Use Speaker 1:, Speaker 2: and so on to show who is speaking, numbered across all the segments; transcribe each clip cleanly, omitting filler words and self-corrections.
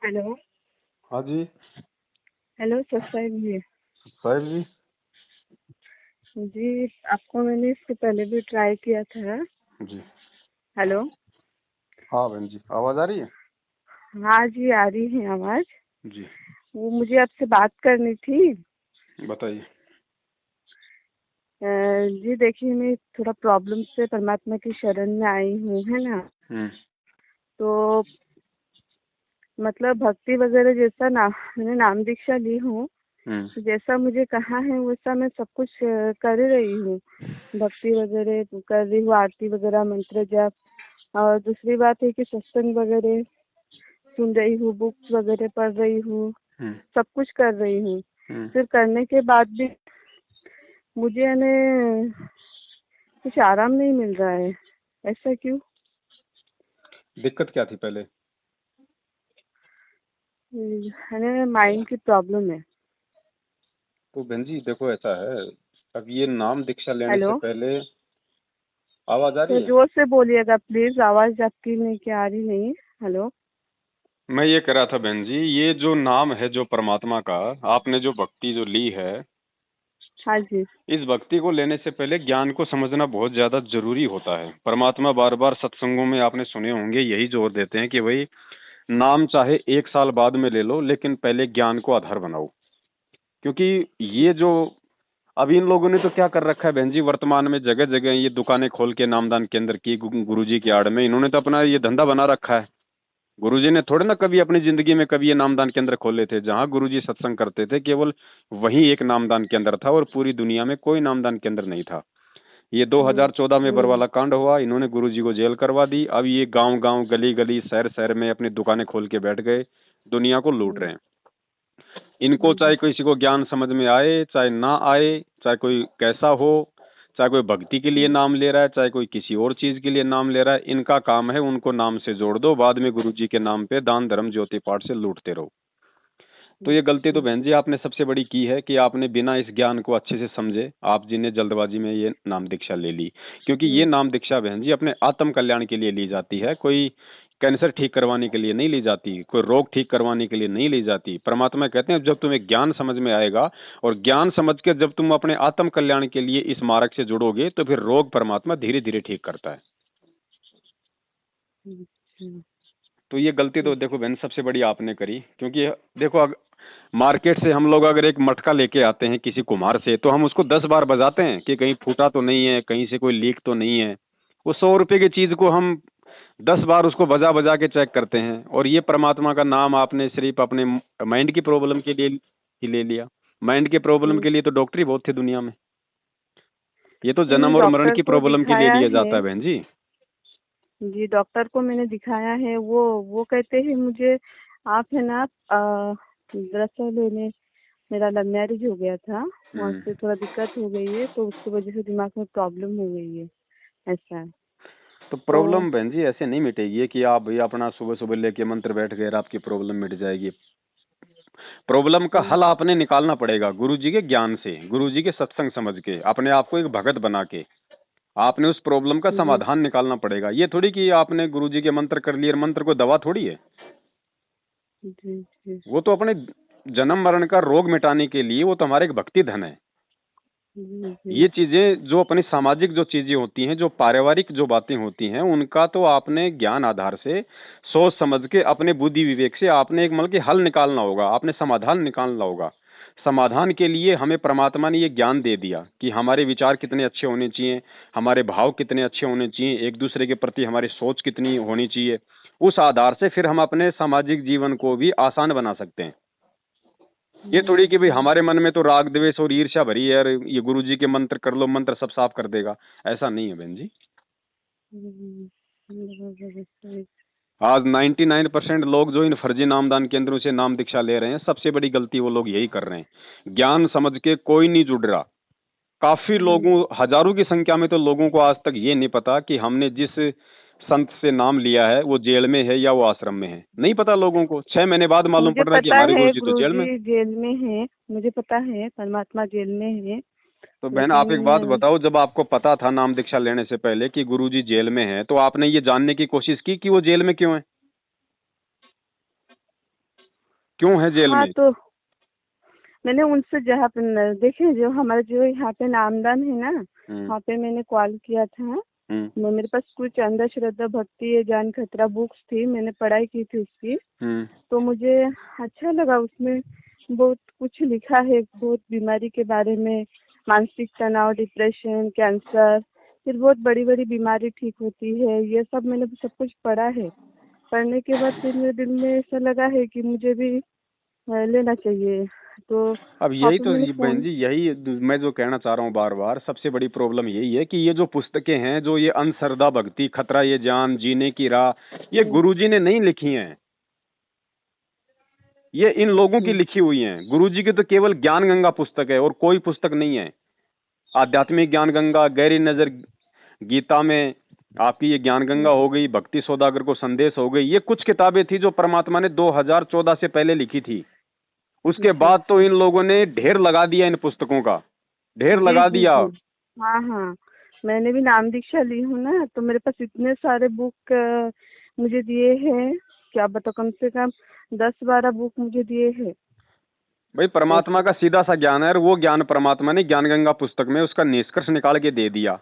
Speaker 1: Hello.
Speaker 2: हाँ जी।
Speaker 1: Hello सत्साई जी।
Speaker 2: साहिब जी।
Speaker 1: जी, आपको मैंने इससे पहले भी ट्राई किया था।
Speaker 2: जी।
Speaker 1: हेलो।
Speaker 2: हाँ बहन जी, आवाज आ रही है?
Speaker 1: हाँ जी, आ रही है आवाज।
Speaker 2: जी।
Speaker 1: वो मुझे आपसे बात करनी थी।
Speaker 2: बताइए।
Speaker 1: जी देखिए, मैं थोड़ा प्रॉब्लम से परमात्मा की शरण में आई हूँ, है ना।
Speaker 2: हम्म।
Speaker 1: तो मतलब भक्ति वगैरह जैसा ना, मैंने नाम दीक्षा ली हूँ।
Speaker 2: हम्म।
Speaker 1: तो जैसा मुझे कहा है वैसा मैं सब कुछ कर रही हूँ। भक्ति वगैरह कर रही हूँ, आरती वगैरह, मंत्र जाप। और दूसरी बात है कि सत्संग वगैरह सुन रही हूँ, बुक्स वगैरह पढ़ रही हूँ,
Speaker 2: हम्म।
Speaker 1: सब कुछ कर रही हूँ।
Speaker 2: हम्म।
Speaker 1: फिर करने के बाद भी मुझे यानी कुछ आराम नहीं मिल रहा है। ऐसा क्यों?
Speaker 2: दिक्कत क्या थी पहले?
Speaker 1: यानी माइंड की प्रॉब्लम है।
Speaker 2: तो बहन जी देखो, ऐसा है, अब ये नाम दीक्षा लेने से
Speaker 1: हेलो,
Speaker 2: पहले। आवाज आ रही
Speaker 1: तो
Speaker 2: है?
Speaker 1: जोर से बोलिएगा प्लीज, आवाज आपकी नहीं क्या आ रही नहीं। हेलो।
Speaker 2: मैं ये कह रहा था बहन जी, ये जो नाम है जो परमात्मा का, आपने जो भक्ति जो ली है,
Speaker 1: हाँ जी।
Speaker 2: इस भक्ति को लेने से पहले ज्ञान को समझना बहुत ज्यादा जरूरी होता है। परमात्मा बार बार सत्संगों में आपने सुने होंगे यही जोर देते हैं कि भाई नाम चाहे 1 साल बाद में ले लो, लेकिन पहले ज्ञान को आधार बनाओ। क्योंकि ये जो अभी इन लोगों ने तो क्या कर रखा है बहन जी, वर्तमान में जगह जगह ये दुकानें खोल के नामदान केंद्र की गुरुजी की आड़ में इन्होंने तो अपना ये धंधा बना रखा है। गुरुजी ने थोड़े ना कभी अपनी जिंदगी में कभी ये नामदान केंद्र खोले थे। जहां गुरुजी सत्संग करते थे केवल वही एक नामदान केंद्र था, और पूरी दुनिया में कोई नामदान केंद्र नहीं था। ये 2014 में
Speaker 1: हम्म।
Speaker 2: बरवाला कांड हुआ, इन्होंने गुरुजी को जेल करवा दी। अब ये गांव गांव गली गली शहर शहर में अपनी दुकानें खोल के बैठ गए, दुनिया को लूट रहे हैं। इनको चाहे किसी को ज्ञान समझ में आए चाहे ना आए, चाहे कोई कैसा हो, चाहे कोई भक्ति के लिए नाम ले रहा है चाहे कोई किसी और चीज के लिए नाम ले रहा है, इनका काम है उनको नाम से जोड़ दो, बाद में गुरुजी के नाम पे दान धर्म ज्योति पाठ से लूटते रहो। तो ये गलती तो बहन जी आपने सबसे बड़ी की है कि आपने बिना इस ज्ञान को अच्छे से समझे आप जी ने जल्दबाजी में ये नाम दीक्षा ले ली। क्योंकि ये नाम दीक्षा बहन जी अपने आत्म कल्याण के लिए ली जाती है, कोई कैंसर ठीक करवाने के लिए नहीं ली जाती, कोई रोग ठीक करवाने के लिए नहीं ली जाती। परमात्मा कहते हैं जब तुम्हें ज्ञान समझ में आएगा, और ज्ञान समझ के जब तुम अपने आत्म कल्याण के लिए इस मार्ग से जुड़ोगे, तो फिर रोग परमात्मा धीरे धीरे ठीक करता है। तो ये गलती तो देखो बहन सबसे बड़ी आपने करी। क्योंकि देखो मार्केट से हम लोग अगर एक मटका लेके आते हैं किसी कुम्हार से, तो हम उसको 10 बार बजाते हैं कि कहीं फूटा तो नहीं है, कहीं से कोई लीक तो नहीं है। वो 100 रुपए की चीज को हम 10 बार उसको बजा बजा के चेक करते हैं। और ये परमात्मा का नाम आपने सिर्फ अपने माइंड की प्रॉब्लम के लिए ही ले लिया। माइंड के प्रॉब्लम के लिए तो डॉक्टर ही बहुत थे दुनिया में, ये तो
Speaker 1: मैंने
Speaker 2: जन्म और मरण
Speaker 1: डॉक्टर
Speaker 2: की
Speaker 1: को
Speaker 2: प्रॉब्लम के लिए
Speaker 1: दिखाया
Speaker 2: लिया
Speaker 1: है।
Speaker 2: जाता है बहन जी।
Speaker 1: जी, डॉक्टर को मैंने दिखाया है। वो कहते हैं मुझे, आप है ना, दरअसल मेरा लव मैरिज हो गया था। वहाँ से थोड़ा दिक्कत हो गई है, तो उसकी वजह से दिमाग में प्रॉब्लम हो गई है। ऐसा है।
Speaker 2: तो
Speaker 1: तो
Speaker 2: प्रॉब्लम बहन जी ऐसे नहीं मिटेगी कि आप भाई अपना सुबह सुबह लेके मंत्र बैठ गए और आपकी प्रॉब्लम मिट जाएगी। प्रॉब्लम का हल आपने निकालना पड़ेगा गुरु जी के ज्ञान से, गुरु जी के सत्संग समझ के, अपने आप को एक भगत बना के आपने उस प्रॉब्लम का
Speaker 1: जी
Speaker 2: समाधान निकालना पड़ेगा। ये थोड़ी कि आपने गुरु जी के मंत्र कर लिए, मंत्र को दवा थोड़ी है।
Speaker 1: जी जी
Speaker 2: वो तो अपने जन्म मरण का रोग मिटाने के लिए, वो तो हमारे एक भक्ति धन है।
Speaker 1: जी जी
Speaker 2: ये चीजें जो अपनी सामाजिक जो चीजें होती हैं, जो पारिवारिक जो बातें होती हैं, उनका तो आपने ज्ञान आधार से सोच समझ के अपने बुद्धि विवेक से आपने एक मतलब कि हल निकालना होगा, आपने समाधान निकालना होगा। समाधान के लिए हमें परमात्मा ने ये ज्ञान दे दिया कि हमारे विचार कितने अच्छे होने चाहिए, हमारे भाव कितने अच्छे होने चाहिए, एक दूसरे के प्रति हमारी सोच कितनी होनी चाहिए। उस आधार से फिर हम अपने सामाजिक जीवन को भी आसान बना सकते हैं। ये थोड़ी कि भाई हमारे मन में तो राग द्वेष और ईर्ष्या भरी है और ये गुरुजी के मंत्र कर लो, मंत्र सब साफ कर देगा, ऐसा नहीं है बहन जी। आज 99% लोग जो इन फर्जी नामदान केंद्रों से नाम दीक्षा ले रहे हैं, सबसे बड़ी गलती वो लोग यही कर रहे हैं। ज्ञान समझ के कोई नहीं जुड़ रहा। काफी लोगों, हजारों की संख्या में तो लोगों को आज तक ये नहीं पता कि हमने जिस संत से नाम लिया है वो जेल में है या वो आश्रम में है। नहीं पता लोगों को, 6 महीने बाद मालूम
Speaker 1: मुझे
Speaker 2: पड़ रहा है कि
Speaker 1: पता
Speaker 2: हमारे
Speaker 1: है
Speaker 2: गुरुजी तो जेल में।
Speaker 1: गुरुजी जेल में है। मुझे पता है परमात्मा जेल में है।
Speaker 2: तो बहन आप एक बात
Speaker 1: लेकिन
Speaker 2: बताओ, जब आपको पता था नाम दीक्षा लेने से पहले कि गुरुजी जेल में हैं, तो आपने ये जानने की कोशिश की कि वो जेल में क्यों है? क्यों है जेल
Speaker 1: हाँ
Speaker 2: में?
Speaker 1: तो मैंने उनसे जहाँ पे देखे जो हमारे जो यहाँ पे नामदान है ना, वहाँ पे मैंने कॉल किया था। मेरे पास कुछ अंधश्रद्धा भक्ति जान खतरा बुक्स थी, मैंने पढ़ाई की थी उसकी। तो मुझे अच्छा लगा, उसमें बहुत कुछ लिखा है, बहुत बीमारी के बारे में, मानसिक तनाव, डिप्रेशन, कैंसर, फिर बहुत बड़ी बड़ी बीमारी ठीक होती है, ये सब मैंने सब कुछ पढ़ा है। पढ़ने के बाद फिर मेरे दिल में ऐसा लगा है कि मुझे भी लेना चाहिए। तो
Speaker 2: अब
Speaker 1: वहाँ
Speaker 2: यही
Speaker 1: पे
Speaker 2: तो
Speaker 1: मैंने
Speaker 2: बहन
Speaker 1: फोन।
Speaker 2: जी, यही मैं जो कहना चाह रहा हूँ बार बार, सबसे बड़ी प्रॉब्लम यही है कि ये जो पुस्तकें हैं, जो ये अंधश्रद्धा भक्ति, खतरा ये जान, जीने की राह, ये गुरुजी ने नहीं लिखी हैं, ये इन लोगों की लिखी हुई हैं। गुरुजी की तो केवल ज्ञान गंगा पुस्तक है और कोई पुस्तक नहीं है। आध्यात्मिक ज्ञान गंगा, गहरी नजर गीता में आपकी ये ज्ञान गंगा हो गई, भक्ति सौदागर को संदेश हो गई, ये कुछ किताबें थी जो परमात्मा ने 2014 से पहले लिखी थी। उसके बाद तो इन लोगों ने ढेर लगा दिया, इन पुस्तकों का ढेर
Speaker 1: जी
Speaker 2: लगा
Speaker 1: जी
Speaker 2: दिया।
Speaker 1: जी। हाँ हाँ, मैंने भी नाम दीक्षा ली हूँ ना, तो मेरे पास इतने सारे बुक मुझे दिए हैं, क्या बताओ, कम से कम 10-12 बुक मुझे दिए हैं।
Speaker 2: भाई परमात्मा का सीधा सा ज्ञान है और वो ज्ञान परमात्मा ने ज्ञान गंगा पुस्तक में उसका निष्कर्ष निकाल के दे दिया।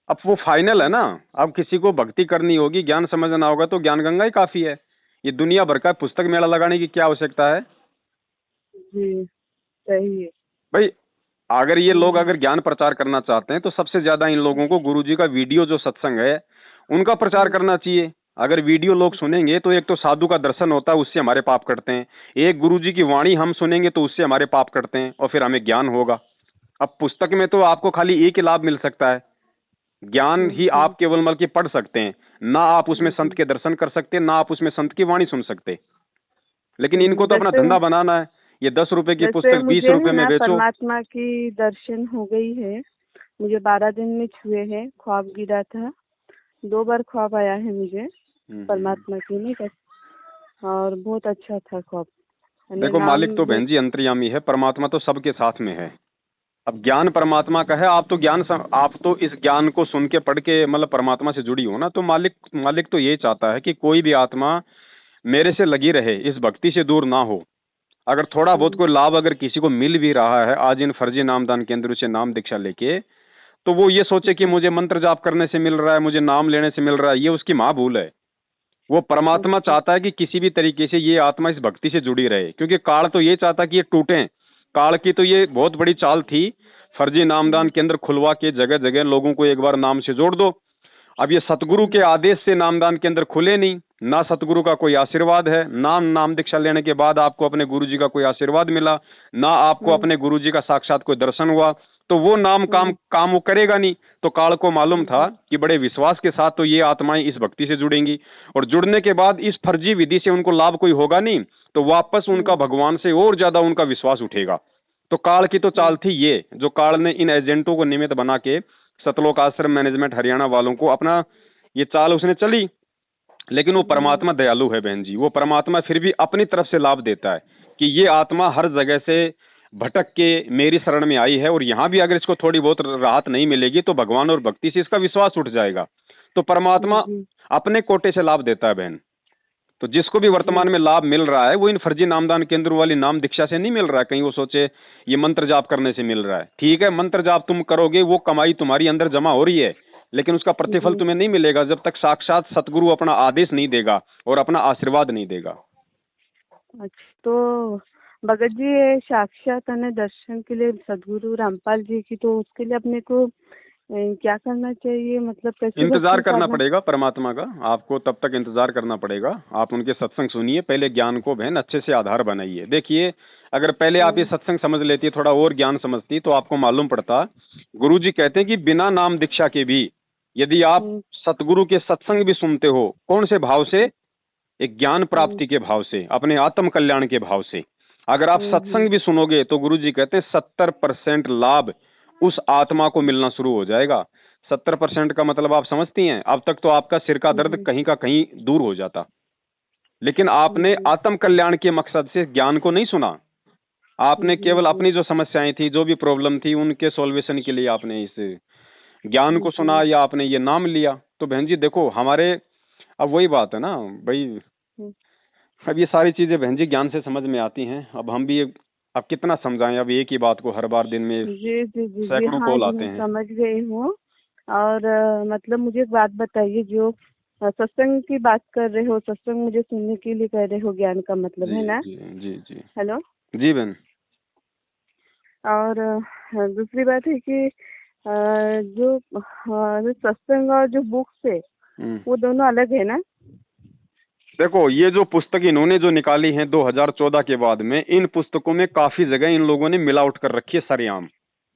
Speaker 2: अब वो फाइनल है ना। अब किसी को भक्ति करनी होगी, ज्ञान समझना होगा तो ज्ञान गंगा ही काफी है। ये दुनिया भर का पुस्तक मेला लगाने की क्या आवश्यकता है?
Speaker 1: जी सही है।
Speaker 2: भाई अगर ये लोग अगर ज्ञान प्रचार करना चाहते हैं तो सबसे ज्यादा इन लोगों को गुरुजी का वीडियो जो सत्संग है उनका प्रचार करना चाहिए। अगर वीडियो लोग सुनेंगे तो एक तो साधु का दर्शन होता है, उससे हमारे पाप कटते हैं। एक गुरुजी की वाणी हम सुनेंगे तो उससे हमारे पाप कटते हैं और फिर हमें ज्ञान होगा। अब पुस्तक में तो आपको खाली एक ही लाभ मिल सकता है, ज्ञान ही आप केवल मतलब कि पढ़ सकते हैं, ना आप उसमें संत के दर्शन कर सकते, ना आप उसमें संत की वाणी सुन सकते। लेकिन इनको तो अपना
Speaker 1: वैसे
Speaker 2: धंधा बनाना है। ये 10 रुपए की
Speaker 1: वैसे
Speaker 2: पुस्तक
Speaker 1: मुझे
Speaker 2: 20 रुपए
Speaker 1: है
Speaker 2: में
Speaker 1: ना
Speaker 2: बेचो।
Speaker 1: परमात्मा की दर्शन हो गई है, मुझे 12 दिन में छुए हैं, ख्वाब गिरा था, 2 बार ख्वाब आया है मुझे परमात्मा की, नहीं कर, और बहुत अच्छा था ख्वाब।
Speaker 2: देखो मालिक तो बहन जी अंतर्यामी है, परमात्मा तो सबके साथ में है। अब ज्ञान परमात्मा का है, आप तो आप तो इस ज्ञान को सुन के पढ़ के मतलब परमात्मा से जुड़ी हो ना, तो मालिक मालिक तो ये चाहता है कि कोई भी आत्मा मेरे से लगी रहे, इस भक्ति से दूर ना हो। अगर थोड़ा बहुत कोई लाभ अगर किसी को मिल भी रहा है आज इन फर्जी नामदान केंद्रों से नाम दीक्षा लेके, तो वो ये सोचे कि मुझे मंत्र जाप करने से मिल रहा है, मुझे नाम लेने से मिल रहा है, ये उसकी महाभूल है। वो परमात्मा चाहता है कि किसी भी तरीके से ये आत्मा इस भक्ति से जुड़ी रहे, क्योंकि काल तो ये चाहता कि ये टूटे। काल की तो ये बहुत बड़ी चाल थी, फर्जी नामदान केंद्र खुलवा के जगह जगह लोगों को एक बार नाम से जोड़ दो। अब ये सतगुरु के आदेश से नामदान केंद्र खुले नहीं, ना सतगुरु का कोई आशीर्वाद है, ना नाम दीक्षा लेने के बाद आपको अपने गुरुजी का कोई आशीर्वाद मिला, ना आपको अपने गुरुजी का साक्षात कोई दर्शन हुआ, तो वो नाम काम वो करेगा नहीं। तो काल को मालूम था कि बड़े विश्वास के साथ तो ये आत्माएं इस भक्ति से जुड़ेंगी, और जुड़ने के बाद इस फर्जी विधि से उनको लाभ कोई होगा नहीं, तो वापस उनका भगवान से और ज्यादा उनका विश्वास उठेगा। तो काल की तो चाल थी ये, जो काल ने इन एजेंटों को निमित्त बना के सतलोक आश्रम मैनेजमेंट हरियाणा वालों को अपना ये चाल उसने चली। लेकिन वो परमात्मा दयालु है बहन जी, वो परमात्मा फिर भी अपनी तरफ से लाभ देता है कि ये आत्मा हर जगह से भटक के मेरी शरण में आई है, और यहाँ भी अगर इसको थोड़ी बहुत राहत नहीं मिलेगी तो भगवान और भक्ति से इसका विश्वास उठ जाएगा। तो परमात्मा अपने कोटे से लाभ देता है बहन। तो जिसको भी वर्तमान में लाभ मिल रहा है वो इन फर्जी नामदान केंद्र वाली नाम दीक्षा से नहीं मिल रहा है। कहीं वो सोचे ये मंत्र जाप करने से मिल रहा है, ठीक है, मंत्र जाप तुम करोगे, वो कमाई तुम्हारी अंदर जमा हो रही है, लेकिन उसका प्रतिफल तुम्हें नहीं मिलेगा जब तक साक्षात सतगुरु अपना आदेश नहीं देगा और अपना आशीर्वाद नहीं देगा।
Speaker 1: अच्छा, तो भगत जी ये साक्षात दर्शन के लिए सदगुरु रामपाल जी की, तो उसके लिए अपने को क्या करना चाहिए, मतलब कैसे
Speaker 2: इंतजार करना पड़ेगा परमात्मा का, आपको तब तक इंतजार करना पड़ेगा। आप उनके सत्संग सुनिए, पहले ज्ञान को बहन अच्छे से आधार बनाइए। देखिए अगर पहले आप ये सत्संग समझ लेती, थोड़ा और ज्ञान समझती, तो आपको मालूम पड़ता गुरुजी कहते हैं कि बिना नाम दीक्षा के भी यदि आप सतगुरु के सत्संग भी सुनते हो, कौन से भाव से? एक ज्ञान प्राप्ति के भाव से, अपने आत्म कल्याण के भाव से, अगर आप सत्संग भी सुनोगे तो गुरुजी कहते हैं 70% लाभ उस आत्मा को मिलना शुरू हो जाएगा। 70% का मतलब आप समझती हैं, अब तक तो आपका सिर का दर्द कहीं का कहीं दूर हो जाता, लेकिन आपने आत्म कल्याण के मकसद से ज्ञान को नहीं सुना। आपने केवल अपनी जो समस्याएं थी, जो भी प्रॉब्लम थी, उनके सॉल्वेशन के लिए आपने इस ज्ञान को सुना या आपने ये नाम लिया। तो बहन जी देखो हमारे, अब वही बात है ना भाई, अब ये सारी चीजें बहन जी ज्ञान से समझ में आती हैं। अब हम भी अब कितना समझाएं, अब एक ही बात को हर बार दिन में
Speaker 1: जी जी जी जी
Speaker 2: सैकड़ों
Speaker 1: हाँ
Speaker 2: कॉल
Speaker 1: जी,
Speaker 2: आते
Speaker 1: मैं
Speaker 2: हैं।
Speaker 1: समझ गई हूँ। और मतलब मुझे एक बात बताइए, जो सत्संग की बात कर रहे हो, सत्संग मुझे सुनने के लिए कह रहे हो, ज्ञान का मतलब
Speaker 2: जी
Speaker 1: है ना?
Speaker 2: जी जी जी
Speaker 1: हेलो।
Speaker 2: जी बहन।
Speaker 1: और दूसरी बात है कि जो सत्संग और जो बुक्स है वो दोनों अलग है ना?
Speaker 2: देखो ये जो पुस्तक इन्होंने जो निकाली है 2014 के बाद में, इन पुस्तकों में काफी जगह इन लोगों ने मिलावट कर रखी है सरेआम।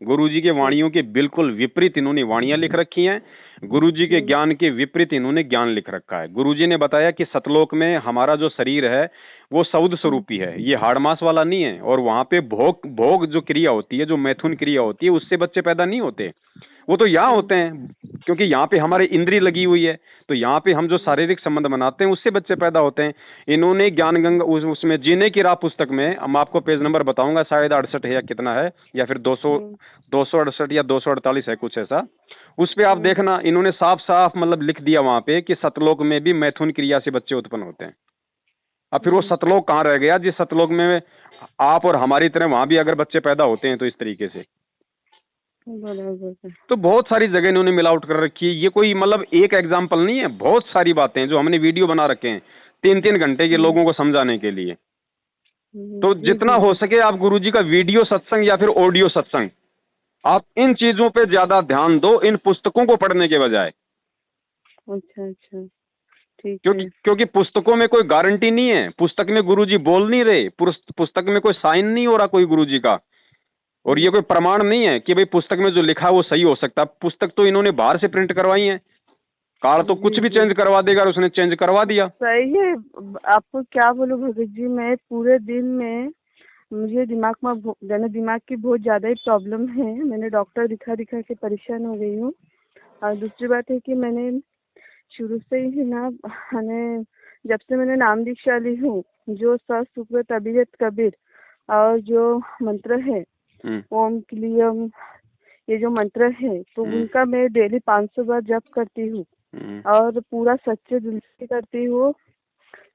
Speaker 2: गुरुजी के वाणियों के बिल्कुल विपरीत इन्होंने वाणियां लिख रखी हैं। गुरुजी के ज्ञान के विपरीत इन्होंने ज्ञान लिख रखा है। गुरुजी ने बताया कि सतलोक में हमारा जो शरीर है वो सौद स्वरूपी है, ये हाड़ मांस वाला नहीं है। और वहां पे भोग भोग जो क्रिया होती है, जो मैथुन क्रिया होती है, उससे बच्चे पैदा नहीं होते, वो तो यहाँ होते हैं। क्योंकि यहाँ पे हमारी इंद्री लगी हुई है, तो यहाँ पे हम जो शारीरिक संबंध बनाते हैं उससे बच्चे पैदा होते हैं। इन्होंने ज्ञान गंगा उसमें जीने की राह पुस्तक में, मैं आपको पेज नंबर बताऊंगा, शायद 68 है या कितना है, या फिर 268 या 248 है कुछ ऐसा। उस पे आप देखना, इन्होंने साफ साफ मतलब लिख दिया वहां पे कि सतलोक में भी मैथुन क्रिया से बच्चे उत्पन्न होते हैं। अब फिर वो सतलोक कहाँ रह गया, जिस सतलोक में आप और हमारी तरह वहां भी अगर बच्चे पैदा होते हैं तो इस तरीके से। तो बहुत सारी जगह इन्होंने मिलावट कर रखी है। ये कोई मतलब एक एग्जाम्पल नहीं है, बहुत सारी बातें हैं जो हमने वीडियो बना रखे हैं 3-3 घंटे के लोगों को समझाने के लिए। तो जितना हो सके आप गुरुजी का वीडियो सत्संग या फिर ऑडियो सत्संग, आप इन चीजों पे ज्यादा ध्यान दो, इन पुस्तकों को पढ़ने के बजाय।
Speaker 1: अच्छा अच्छा, ठीक
Speaker 2: क्योंकि
Speaker 1: है।
Speaker 2: क्योंकि पुस्तकों में कोई गारंटी नहीं है, पुस्तक में गुरुजी बोल नहीं रहे, पुस्तक में कोई साइन नहीं हो रहा कोई गुरुजी का, और ये कोई प्रमाण नहीं है कि भाई पुस्तक में जो लिखा है वो सही हो सकता है। पुस्तक तो इन्होंने बाहर से प्रिंट करवाई है, काल तो कुछ भी चेंज करवा देगा, और उसने चेंज करवा दिया।
Speaker 1: सही है। आपको क्या बोलूं भगत जी, मैं पूरे दिन में मुझे दिमाग की बहुत ज्यादा ही प्रॉब्लम है। मैंने डॉक्टर दिखा दिखा के परेशान हो गई हूँ। और दूसरी बात है कि मैंने शुरू से ही ना, मैंने जब से मैंने नाम दीक्षा ली हूँ, जो सत सुख तबीयत कबीर और जो मंत्र है ओम क्लियम, ये जो मंत्र है, तो उनका मैं डेली 500 बार जप करती हूँ और पूरा सच्चे दिल से करती हूँ।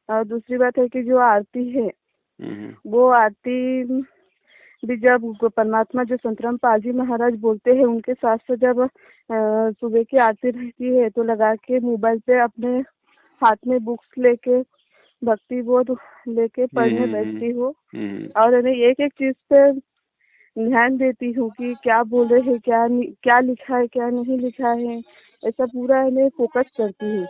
Speaker 1: और दूसरी बात है कि जो आरती है, वो आरती भी जब परमात्मा जो संतराम पाल जी महाराज बोलते हैं, उनके साथ से जब सुबह की आरती रहती है तो लगा के मोबाइल पे अपने हाथ में बुक्स लेके भक्ति बोध लेके पढ़ने बैठती हूँ। और एक एक चीज पे ध्यान देती हूँ कि क्या बोल रहे हैं, क्या लिखा है, क्या नहीं लिखा है, ऐसा पूरा मैं फोकस करती हूँ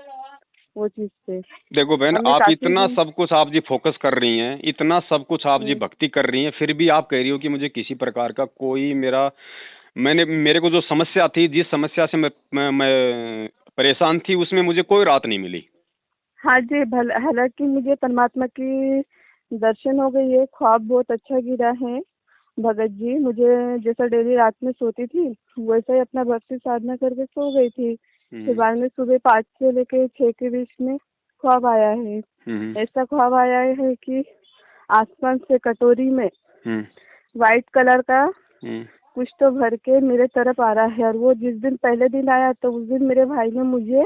Speaker 1: वो चीज पे।
Speaker 2: देखो बहन, आप इतना सब कुछ आप जी फोकस कर रही हैं, इतना सब कुछ आप जी भक्ति कर रही हैं, फिर भी आप कह रही हो कि मुझे किसी प्रकार का कोई मेरे को जो समस्या थी, जिस समस्या से मैं परेशान थी, उसमें मुझे कोई राहत नहीं मिली।
Speaker 1: हाँ जी, हालांकि मुझे परमात्मा की दर्शन हो गई है, ख्वाब बहुत अच्छा गिरा है भगत जी। मुझे जैसा डेली रात में सोती थी वैसा ही अपना भक्ति साधना करके सो गई थी। फिर बाद में सुबह 5 से लेके 6 के बीच में ख्वाब आया है। ऐसा ख्वाब आया है कि आसमान से कटोरी में व्हाइट कलर का कुछ तो भर के मेरे तरफ आ रहा है। और वो जिस दिन पहले दिन आया तो उस दिन मेरे भाई ने मुझे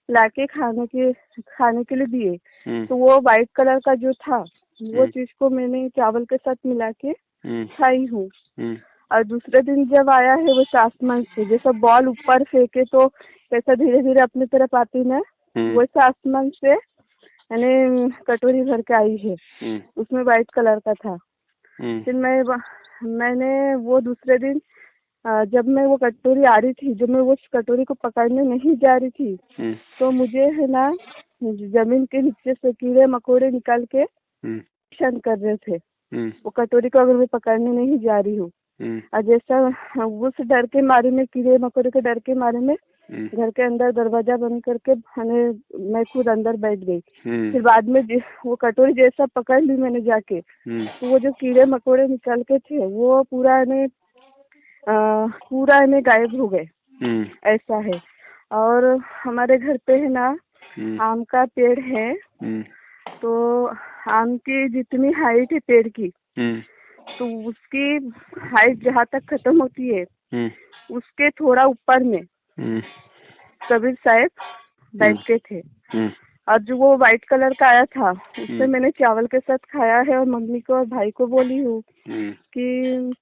Speaker 1: लाके खाने के लिए दिए। तो वो व्हाइट कलर का जो था वो चीज को मैंने चावल के साथ मिला के खाई हूँ। और दूसरे दिन जब आया है वो आसमान से, जैसा बॉल ऊपर फेंके तो कैसा धीरे धीरे अपनी तरफ आती ना, वैसा आसमान से मैंने कटोरी भर के आई है, उसमें व्हाइट कलर का था। फिर मैंने वो दूसरे दिन जब मैं वो कटोरी आ रही थी, जब मैं वो कटोरी को पकड़ने नहीं जा रही थी, तो मुझे है ना जमीन के नीचे से कीड़े मकोड़े निकाल के परेशान कर रहे थे। वो कटोरी को अगर मैं पकड़ने नहीं जा रही हूँ, और जैसा उस डर के मारे में, कीड़े मकोड़े के डर के मारे में घर के अंदर दरवाजा बंद करके मैं खुद अंदर बैठ गई। फिर बाद में वो कटोरी जैसा पकड़ ली मैंने जाके, तो वो जो कीड़े मकोड़े निकल के थे वो पूरा गायब हो गए। ऐसा है। और हमारे घर पे है ना आम का पेड़ है, तो आम की जितनी हाइट है पेड़ की, तो उसकी हाइट जहाँ तक खत्म होती है उसके थोड़ा ऊपर में कबीर साहब बैठते थे। और जो वो व्हाइट कलर का आया था उससे मैंने चावल के साथ खाया है और मम्मी को और भाई को बोली हूँ कि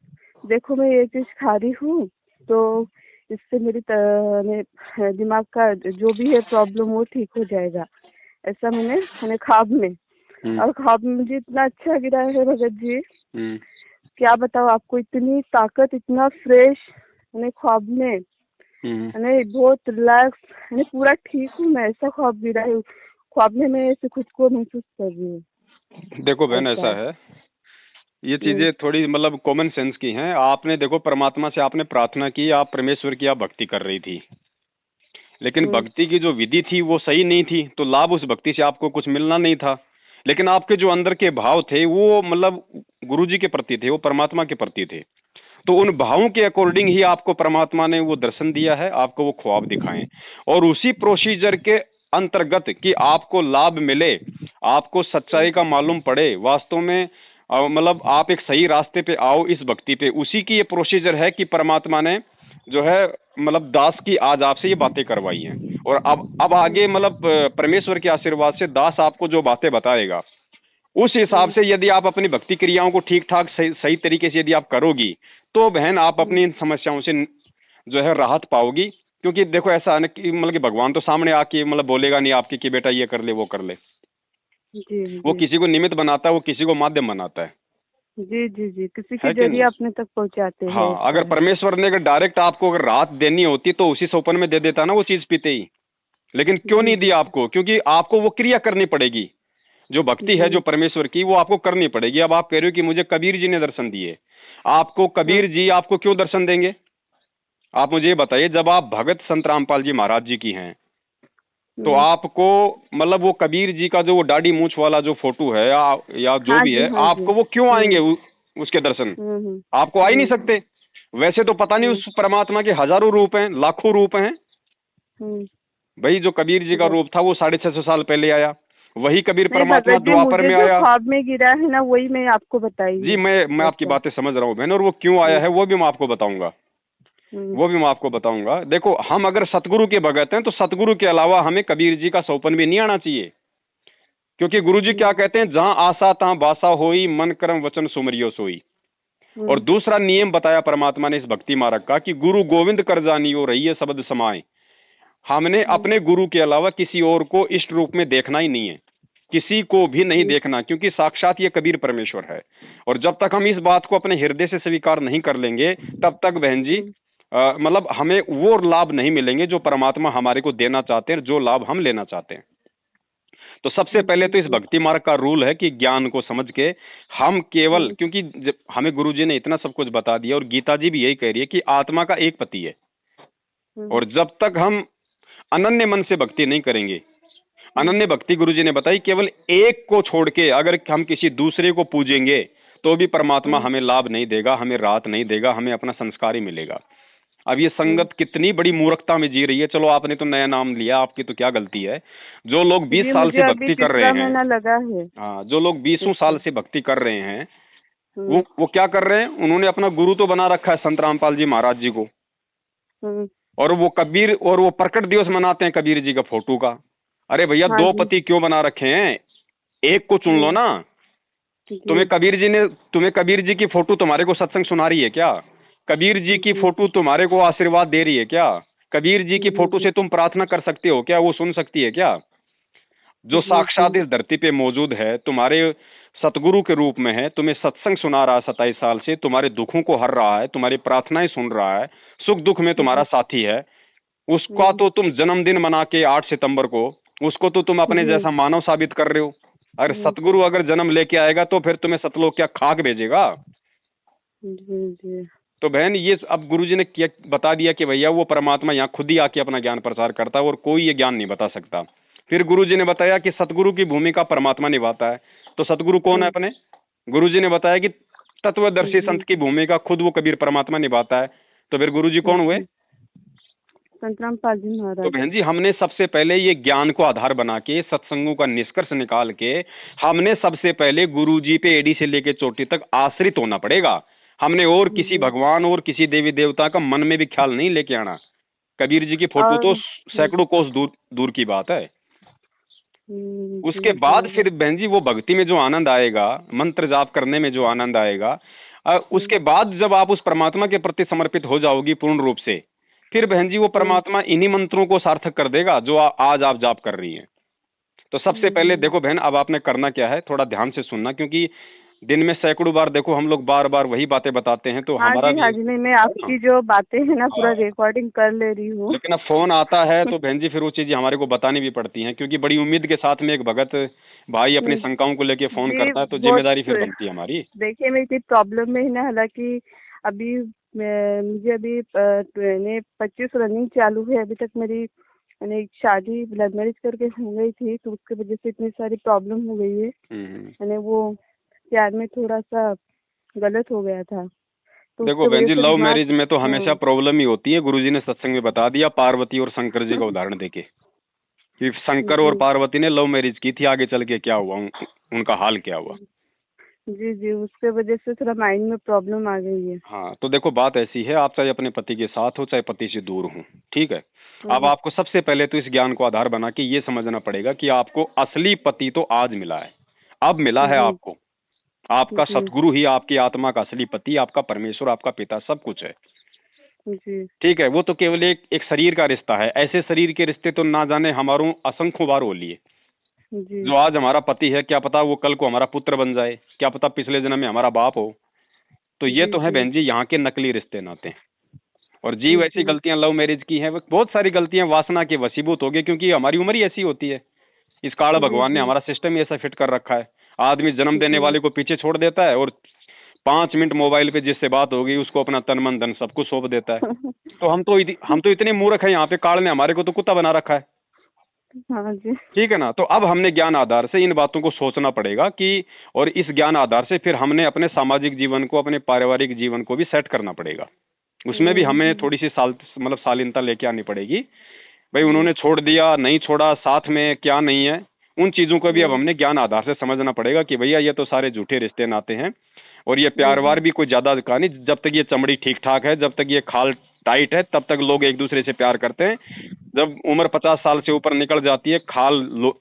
Speaker 1: देखो मैं ये चीज खा रही हूँ तो इससे मेरी दिमाग का जो भी है प्रॉब्लम वो ठीक हो जाएगा। ऐसा मैंने ख्वाब में, और ख्वाब में मुझे इतना अच्छा गिरा है भगत जी, क्या बताओ आपको, इतनी ताकत, इतना फ्रेश, मैंने ख्वाब में मैंने बहुत रिलैक्स, मैंने पूरा ठीक हूँ मैं, ऐसा ख्वाब गिरा है। ख्वाब में मैं ऐसे खुद को महसूस कर रही हूँ।
Speaker 2: देखो बहन ऐसा है, ये चीजें थोड़ी मतलब कॉमन सेंस की हैं। आपने देखो परमात्मा से आपने प्रार्थना की, आप परमेश्वर की आप भक्ति कर रही थी, लेकिन भक्ति की जो विधि थी वो सही नहीं थी, तो लाभ उस भक्ति से आपको कुछ मिलना नहीं था। लेकिन आपके जो अंदर के भाव थे वो मतलब गुरुजी के प्रति थे, वो परमात्मा के प्रति थे, तो उन भावों के अकॉर्डिंग ही आपको परमात्मा ने वो दर्शन दिया है, आपको वो ख्वाब दिखाएं, और उसी प्रोसीजर के अंतर्गत कि आपको लाभ मिले, आपको सच्चाई का मालूम पड़े, वास्तव में मतलब आप एक सही रास्ते पे आओ इस भक्ति पे, उसी की ये प्रोसीजर है कि परमात्मा ने जो है मतलब दास की आज आपसे ये बातें करवाई हैं। और अब आगे मतलब परमेश्वर के आशीर्वाद से दास आपको जो बातें बताएगा उस हिसाब से यदि आप अपनी भक्ति क्रियाओं को ठीक ठाक सही तरीके से यदि आप करोगी तो बहन आप अपनी इन समस्याओं से जो है राहत पाओगी। क्योंकि देखो ऐसा है ना कि मतलब कि भगवान तो सामने आके मतलब बोलेगा नहीं आपके कि बेटा ये कर ले वो कर ले, वो किसी को निमित्त बनाता है, वो किसी को माध्यम बनाता है।
Speaker 1: जी जी जी, किसी के जरिए अपने तक पहुंचाते हैं।
Speaker 2: हाँ, अगर परमेश्वर ने अगर डायरेक्ट आपको अगर राहत देनी होती तो उसी सोपन में दे देता ना वो चीज पीते ही, लेकिन क्यों नहीं दिया आपको? क्योंकि आपको वो क्रिया करनी पड़ेगी, जो भक्ति है जो परमेश्वर की वो आपको करनी पड़ेगी। अब आप कह रहे हो कि मुझे कबीर जी ने दर्शन दिए, आपको कबीर जी आपको क्यों दर्शन देंगे? आप मुझे ये बताइए, जब आप भगत संत रामपाल जी महाराज जी की हैं तो आपको मतलब वो कबीर जी का जो वो दाढ़ी मूछ वाला जो फोटो है या जो भी है, आपको वो क्यों आएंगे उसके दर्शन? आपको आ ही नहीं सकते। वैसे तो पता नहीं उस परमात्मा के हजारों रूप हैं, लाखों रूप हैं। भाई जो कबीर जी का रूप था वो 650 साल पहले आया, वही कबीर परमात्मा द्वापर में आया।
Speaker 1: ख्वाब में गिरा है ना, वही मैं आपको बताई।
Speaker 2: जी मैं आपकी बातें समझ रहा हूँ बहन, और वो क्यों आया है वो भी मैं आपको बताऊंगा, वो भी मैं आपको बताऊंगा। देखो हम अगर सतगुरु के भगत हैं तो सतगुरु के अलावा हमें कबीर जी का सौपन भी नहीं आना चाहिए। क्योंकि गुरु जी क्या कहते हैं, जहां आशा तहां बासा होई, मन कर्म वचन सुमरियो सोई। और दूसरा नियम बताया परमात्मा ने इस भक्ति मार्ग का कि गुरु गोविंद कर जानियो रहिए शब्द समाए। हमने अपने गुरु के अलावा किसी और को इष्ट रूप में देखना ही नहीं है, किसी को भी नहीं देखना, क्योंकि साक्षात ये कबीर परमेश्वर है। और जब तक हम इस बात को अपने हृदय से स्वीकार नहीं कर लेंगे तब तक बहन जी मतलब हमें वो लाभ नहीं मिलेंगे जो परमात्मा हमारे को देना चाहते हैं, जो लाभ हम लेना चाहते हैं। तो सबसे पहले तो इस भक्ति मार्ग का रूल है कि ज्ञान को समझ के हम केवल, क्योंकि हमें गुरुजी ने इतना सब कुछ बता दिया और गीता जी भी यही कह रही है कि आत्मा का एक पति है, और जब तक हम अनन्य मन से भक्ति नहीं करेंगे, अनन्य भक्ति गुरुजी ने बताई केवल एक को छोड़ के अगर हम किसी दूसरे को पूजेंगे तो भी परमात्मा हमें लाभ नहीं देगा, हमें राहत नहीं देगा, हमें अपना संस्कार ही मिलेगा। अब ये संगत कितनी बड़ी मूर्खता में जी रही है। चलो आपने तो नया नाम लिया, आपकी तो क्या गलती है। जो लोग 20 साल से भक्ति कर रहे हैं,
Speaker 1: लगा है।
Speaker 2: हाँ, जो लोग 20 साल से भक्ति कर रहे हैं वो क्या कर रहे हैं, उन्होंने अपना गुरु तो बना रखा है संत रामपाल जी महाराज जी को, और वो कबीर और वो प्रकट दिवस मनाते हैं कबीर जी का फोटो का। अरे भैया दो पति क्यों बना रखे हैं, एक को चुन लो ना। तुम्हें कबीर जी की फोटो तुम्हारे को सत्संग सुना रही है क्या? कबीर जी की फोटो तुम्हारे को आशीर्वाद दे रही है क्या? कबीर जी की फोटो से तुम प्रार्थना कर सकते हो क्या? वो सुन सकती है क्या? जो साक्षात इस धरती पे मौजूद है, तुम्हारे सतगुरु के रूप में है, तुम्हें सत्संग सुना रहा है 27 साल से, तुम्हारे दुखों को हर रहा है, तुम्हारी प्रार्थनाएं सुन रहा है, सुख दुख में तुम्हारा साथी है, उसका तो तुम जन्मदिन मना के 8 सितंबर को उसको तो तुम अपने जैसा मानव साबित कर रहे हो। अगर सतगुरु अगर जन्म लेके आएगा तो फिर तुम्हें सतलोक क्या खाक भेजेगा? तो बहन ये अब गुरुजी ने क्या बता दिया कि भैया वो परमात्मा यहाँ खुद ही आके अपना ज्ञान प्रचार करता है और कोई ये ज्ञान नहीं बता सकता। फिर गुरुजी ने बताया कि सतगुरु की भूमिका परमात्मा निभाता है। तो सतगुरु कौन है अपने? गुरुजी ने बताया कि तत्वदर्शी संत की भूमिका खुद वो कबीर परमात्मा निभाता है। तो फिर गुरुजी कौन हुए?
Speaker 1: संत रामपाल जी महाराज।
Speaker 2: तो बहन जी हमने सबसे पहले ये ज्ञान को आधार बना के सत्संगों का निष्कर्ष निकाल के हमने सबसे पहले गुरुजी पे एडी से लेके चोटी तक आश्रित होना पड़ेगा। हमने और किसी भगवान और किसी देवी देवता का मन में भी ख्याल नहीं लेके आना। कबीर जी की फोटो तो सैकड़ों कोस दूर की बात है। उसके
Speaker 1: जी
Speaker 2: बाद
Speaker 1: जी।
Speaker 2: फिर बहन जी वो भक्ति में जो आनंद आएगा, मंत्र जाप करने में जो आनंद आएगा, उसके बाद जब आप उस परमात्मा के प्रति समर्पित हो जाओगी पूर्ण रूप से, फिर बहन जी वो परमात्मा इन्हीं मंत्रों को सार्थक कर देगा जो आज आप जाप कर रही हैं। तो सबसे पहले देखो बहन, अब आपने करना क्या है, थोड़ा ध्यान से सुनना, क्योंकि दिन में सैकड़ों बार देखो हम लोग बार बार वही बातें बताते हैं, तो
Speaker 1: हाँ
Speaker 2: हमारा
Speaker 1: जी
Speaker 2: भी
Speaker 1: हाँ जी, नहीं मैं आपकी जो बातें हैं ना पूरा रिकॉर्डिंग कर ले रही हूँ।
Speaker 2: लेकिन अब फोन आता है तो बहन जी फिर वो चीजें हमारे को बतानी भी पड़ती हैं, क्योंकि बड़ी उम्मीद के साथ में एक भगत भाई अपनी शंकाओं को लेके फोन
Speaker 1: जी
Speaker 2: करता है, तो
Speaker 1: बहुत।
Speaker 2: जिम्मेदारी फिर बनती है हमारी।
Speaker 1: देखिए मेरी प्रॉब्लम में है ना, हालांकि अभी मुझे अभी 25 रनिंग चालू है, अभी तक मेरी मैंने एक शादी लव मैरिज करके हो गई थी, तो उसके वजह से इतनी सारी प्रॉब्लम हो गई है। मैंने वो प्यार में थोड़ा सा गलत हो गया था, तो
Speaker 2: देखो
Speaker 1: उसके
Speaker 2: बहन
Speaker 1: वजह
Speaker 2: जी,
Speaker 1: से
Speaker 2: लव
Speaker 1: दिमाग।
Speaker 2: मैरिज में तो हमेशा प्रॉब्लम ही होती है। गुरुजी ने सत्संग में बता दिया पार्वती और शंकर जी का उदाहरण देके, कि शंकर और
Speaker 1: जी
Speaker 2: पार्वती ने लव मैरिज की थी, आगे चल के क्या हुआ, उनका हाल क्या हुआ।
Speaker 1: जी जी, उसके वजह से थोड़ा माइंड में प्रॉब्लम आ गई है।
Speaker 2: हाँ, तो देखो बात ऐसी है, आप चाहे अपने पति के साथ हो चाहे पति से दूर हो, ठीक है। अब आपको सबसे पहले तो इस ज्ञान को आधार बना के ये समझना पड़ेगा कि आपको असली पति तो आज मिला है, अब मिला है
Speaker 1: जी
Speaker 2: आपको। आपका
Speaker 1: जी
Speaker 2: सतगुरु ही आपकी आत्मा का असली पति, आपका परमेश्वर, आपका पिता, सब कुछ है,
Speaker 1: जी
Speaker 2: ठीक है। वो तो केवल एक शरीर का रिश्ता है। ऐसे शरीर के रिश्ते तो ना जाने हमारों असंख्य बार हो लिए।
Speaker 1: जी
Speaker 2: जो आज हमारा पति है, क्या पता वो कल को हमारा पुत्र बन जाए, क्या पता पिछले जन्म में हमारा बाप हो। तो ये
Speaker 1: जी
Speaker 2: तो है
Speaker 1: जी
Speaker 2: बहन जी यहाँ के नकली रिश्ते नाते। और जीव ऐसी
Speaker 1: जी
Speaker 2: गलतियां लव मैरिज की हैं, बहुत सारी गलतियां वासना के वशीभूत हो गए, क्योंकि हमारी उम्र ही ऐसी होती है। इस काल
Speaker 1: जी
Speaker 2: भगवान ने
Speaker 1: जी
Speaker 2: हमारा सिस्टम ही ऐसा फिट कर रखा है। आदमी जन्म देने
Speaker 1: जी
Speaker 2: वाले को पीछे छोड़ देता है और 5 मिनट मोबाइल पे जिससे बात होगी उसको अपना तन मन धन सब कुछ सौंप देता है। तो हम तो इतने मूर्ख हैं, यहाँ पे काल ने हमारे को तो कुत्ता बना रखा है,
Speaker 1: हाँ जी
Speaker 2: ठीक है ना। तो अब हमने ज्ञान आधार से इन बातों को सोचना पड़ेगा कि, और इस ज्ञान आधार से फिर हमने अपने सामाजिक जीवन को, अपने पारिवारिक जीवन को भी सेट करना पड़ेगा। उसमें भी हमें थोड़ी सी शालीनता लेके आनी पड़ेगी। भाई उन्होंने छोड़ दिया, नहीं छोड़ा, साथ में क्या नहीं है, उन चीजों को भी अब हमने ज्ञान आधार से समझना पड़ेगा कि भैया ये तो सारे झूठे रिश्ते नाते हैं, और ये प्यार वार भी कोई ज्यादा का नहीं। जब तक ये चमड़ी ठीक ठाक है, जब तक ये खाल टाइट है, तब तक लोग एक दूसरे से प्यार करते हैं। जब उम्र 50 साल से ऊपर निकल जाती है, खाल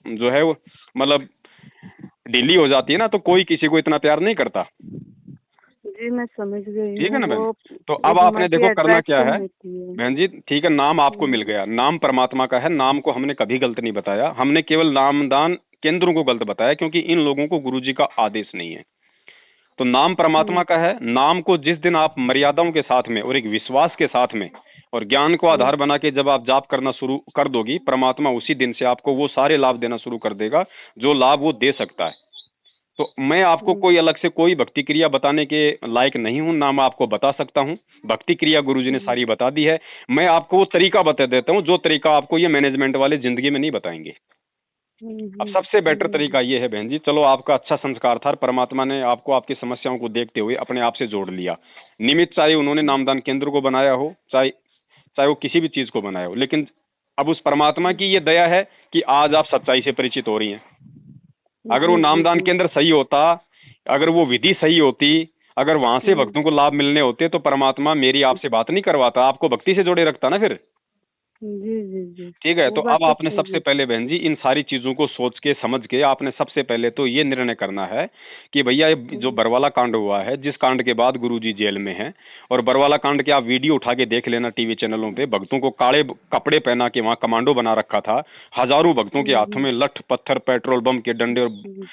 Speaker 2: जो है वो मतलब ढीली हो जाती है ना, तो कोई किसी को इतना प्यार नहीं करता,
Speaker 1: जी, मैं समझ गई
Speaker 2: ठीक है
Speaker 1: हूँ।
Speaker 2: ना बहन।
Speaker 1: वो
Speaker 2: तो
Speaker 1: एक
Speaker 2: अब आपने
Speaker 1: हमारी
Speaker 2: देखो करना क्या
Speaker 1: अट्रैक्शन
Speaker 2: है
Speaker 1: होती है।
Speaker 2: बहन जी, ठीक है, नाम आपको मिल गया, नाम परमात्मा का है, नाम को हमने कभी गलत नहीं बताया, हमने केवल नामदान केंद्रों को गलत बताया, क्योंकि इन लोगों को गुरुजी का आदेश नहीं है। तो नाम परमात्मा का है। नाम को जिस दिन आप मर्यादाओं के साथ में और एक विश्वास के साथ में और ज्ञान को आधार बना के जब आप जाप करना शुरू कर दोगी, परमात्मा उसी दिन से आपको वो सारे लाभ देना शुरू कर देगा जो लाभ वो दे सकता है। तो मैं आपको कोई अलग से कोई भक्ति क्रिया बताने के लायक नहीं हूं, ना मैं आपको बता सकता हूं। भक्ति क्रिया गुरुजी ने सारी बता दी है। मैं आपको वो तरीका बता देता हूं जो तरीका आपको ये मैनेजमेंट वाले जिंदगी में नहीं बताएंगे। अब सबसे बेटर तरीका ये है बहन जी, चलो आपका अच्छा संस्कार था, परमात्मा ने आपको आपकी समस्याओं को देखते हुए अपने आप से जोड़ लिया। निमित्त चाहे उन्होंने नामदान केंद्र को बनाया हो, चाहे चाहे वो किसी भी चीज को बनाया हो, लेकिन अब उस परमात्मा की ये दया है कि आज आप सच्चाई से परिचित हो रही हैं। अगर वो
Speaker 1: जी जी
Speaker 2: नामदान
Speaker 1: जी
Speaker 2: केंद्र सही होता, अगर वो विधि सही होती, अगर वहां से भक्तों को लाभ मिलने होते, तो परमात्मा मेरी आपसे बात नहीं करवाता, आपको भक्ति से जोड़े रखता ना फिर,
Speaker 1: जी जी जी,
Speaker 2: ठीक है।
Speaker 1: वो
Speaker 2: तो
Speaker 1: बात
Speaker 2: अब
Speaker 1: तो
Speaker 2: आपने
Speaker 1: सही
Speaker 2: सबसे
Speaker 1: है।
Speaker 2: पहले बहन जी इन सारी चीजों को सोच के समझ के आपने सबसे पहले तो ये निर्णय करना है कि भैया ये जो बरवाला कांड हुआ है, जिस कांड के बाद गुरुजी जेल में हैं, और बरवाला कांड के आप वीडियो उठा के देख लेना टीवी चैनलों पे, भक्तों को काले कपड़े पहना के वहां कमांडो बना रखा था, हजारों भक्तों के हाथों में लठ पत्थर पेट्रोल बम के डंडे और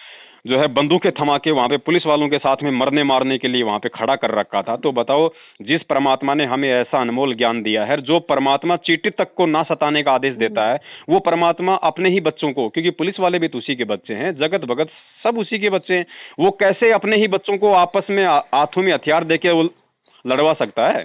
Speaker 2: जो है बंदूकें थमा के वहां पे पुलिस वालों के साथ में मरने मारने के लिए वहां पे खड़ा कर रखा था। तो बताओ, जिस परमात्मा ने हमें ऐसा अनमोल ज्ञान दिया है, जो परमात्मा चींटी तक को ना सताने का आदेश देता है, वो परमात्मा अपने ही बच्चों को, क्योंकि पुलिस वाले भी तो उसी के बच्चे हैं, जगत भगत सब उसी के बच्चे हैं, वो कैसे अपने ही बच्चों को आपस में हाथों में हथियार देके लड़वा सकता है?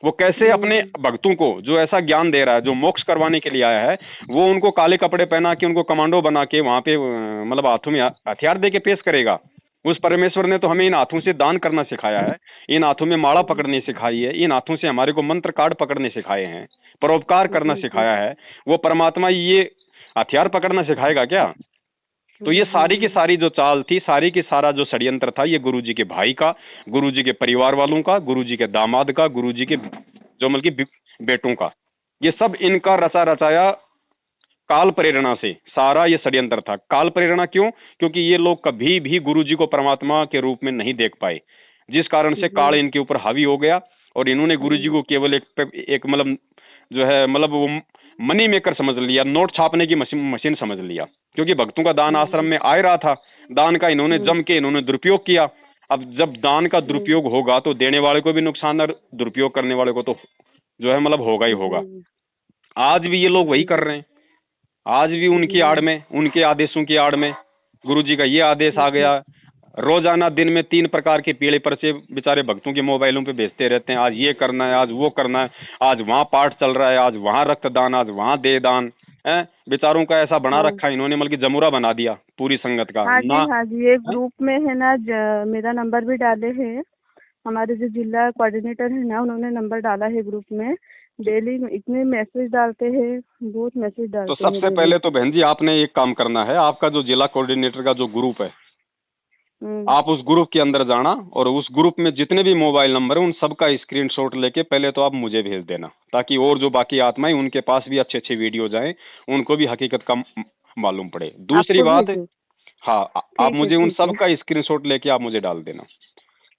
Speaker 2: वो कैसे अपने भक्तों को जो ऐसा ज्ञान दे रहा है, जो मोक्ष करवाने के लिए आया है, वो उनको काले कपड़े पहना के, उनको कमांडो बना के वहां पे मतलब हाथों में हथियार दे के पेश करेगा? उस परमेश्वर ने तो हमें इन हाथों से दान करना सिखाया है, इन हाथों में माला पकड़नी सिखाई है, इन हाथों से हमारे को मंत्र कार्ड पकड़ने सिखाए हैं, परोपकार करना सिखाया है। वो परमात्मा ये हथियार पकड़ना सिखाएगा क्या? तो ये सारी की सारी जो चाल थी, सारी की सारा जो षड्यंत्र था, ये गुरुजी के भाई का, गुरुजी के परिवार वालों का, गुरुजी के दामाद का, गुरुजी के जो मतलब कि बेटों का, ये सब इनका रचा रचाया काल प्रेरणा से सारा ये षड्यंत्र था। काल प्रेरणा क्यों? क्योंकि ये लोग कभी भी गुरुजी को परमात्मा के रूप में नहीं देख पाए, जिस कारण से काल इनके ऊपर हावी हो गया और इन्होंने गुरुजी को केवल एक मतलब जो है मतलब वो मनी मेकर समझ लिया, नोट छापने की मशीन समझ लिया। क्योंकि भक्तों का दान आश्रम में आ रहा था, दान का इन्होंने जम के इन्होंने दुरुपयोग किया। अब जब दान का दुरुपयोग होगा तो देने वाले को भी नुकसान और दुरुपयोग करने वाले को तो जो है मतलब होगा ही होगा। आज भी ये लोग वही कर रहे हैं, आज भी उनकी आड़ में, उनके आदेशों की आड़ में गुरुजी का ये आदेश आ गया। रोजाना दिन में 3 प्रकार के पीले पर्चे बेचारे भक्तों के मोबाइलों पे भेजते रहते हैं, आज ये करना है, आज वो करना है, आज वहाँ पाठ चल रहा है, आज वहाँ रक्तदान, आज वहाँ दे दान है। बेचारों का ऐसा बना रखा है इन्होंने, मतलब जमुरा बना दिया पूरी संगत का।
Speaker 1: हाँ जी, हाँ जी, एक ग्रुप में है ना, मेरा नंबर भी डाले है, हमारे जो जिला कोऑर्डिनेटर है ना, उन्होंने नंबर डाला है ग्रुप में। डेली इतने मैसेज डालते हैं, बहुत मैसेज डालते हैं।
Speaker 2: तो सबसे पहले तो बहन जी आपने एक काम करना है, आपका जो जिला कोऑर्डिनेटर का जो ग्रुप है, आप उस ग्रुप के अंदर जाना और उस ग्रुप में जितने भी मोबाइल नंबर है उन सबका स्क्रीनशॉट लेके पहले तो आप मुझे भेज देना, ताकि और जो बाकी आत्माएं उनके पास भी अच्छे अच्छे वीडियो जाएं, उनको भी हकीकत का मालूम पड़े। दूसरी बात, हाँ, आप मुझे उन सब का स्क्रीनशॉट लेके आप मुझे डाल देना,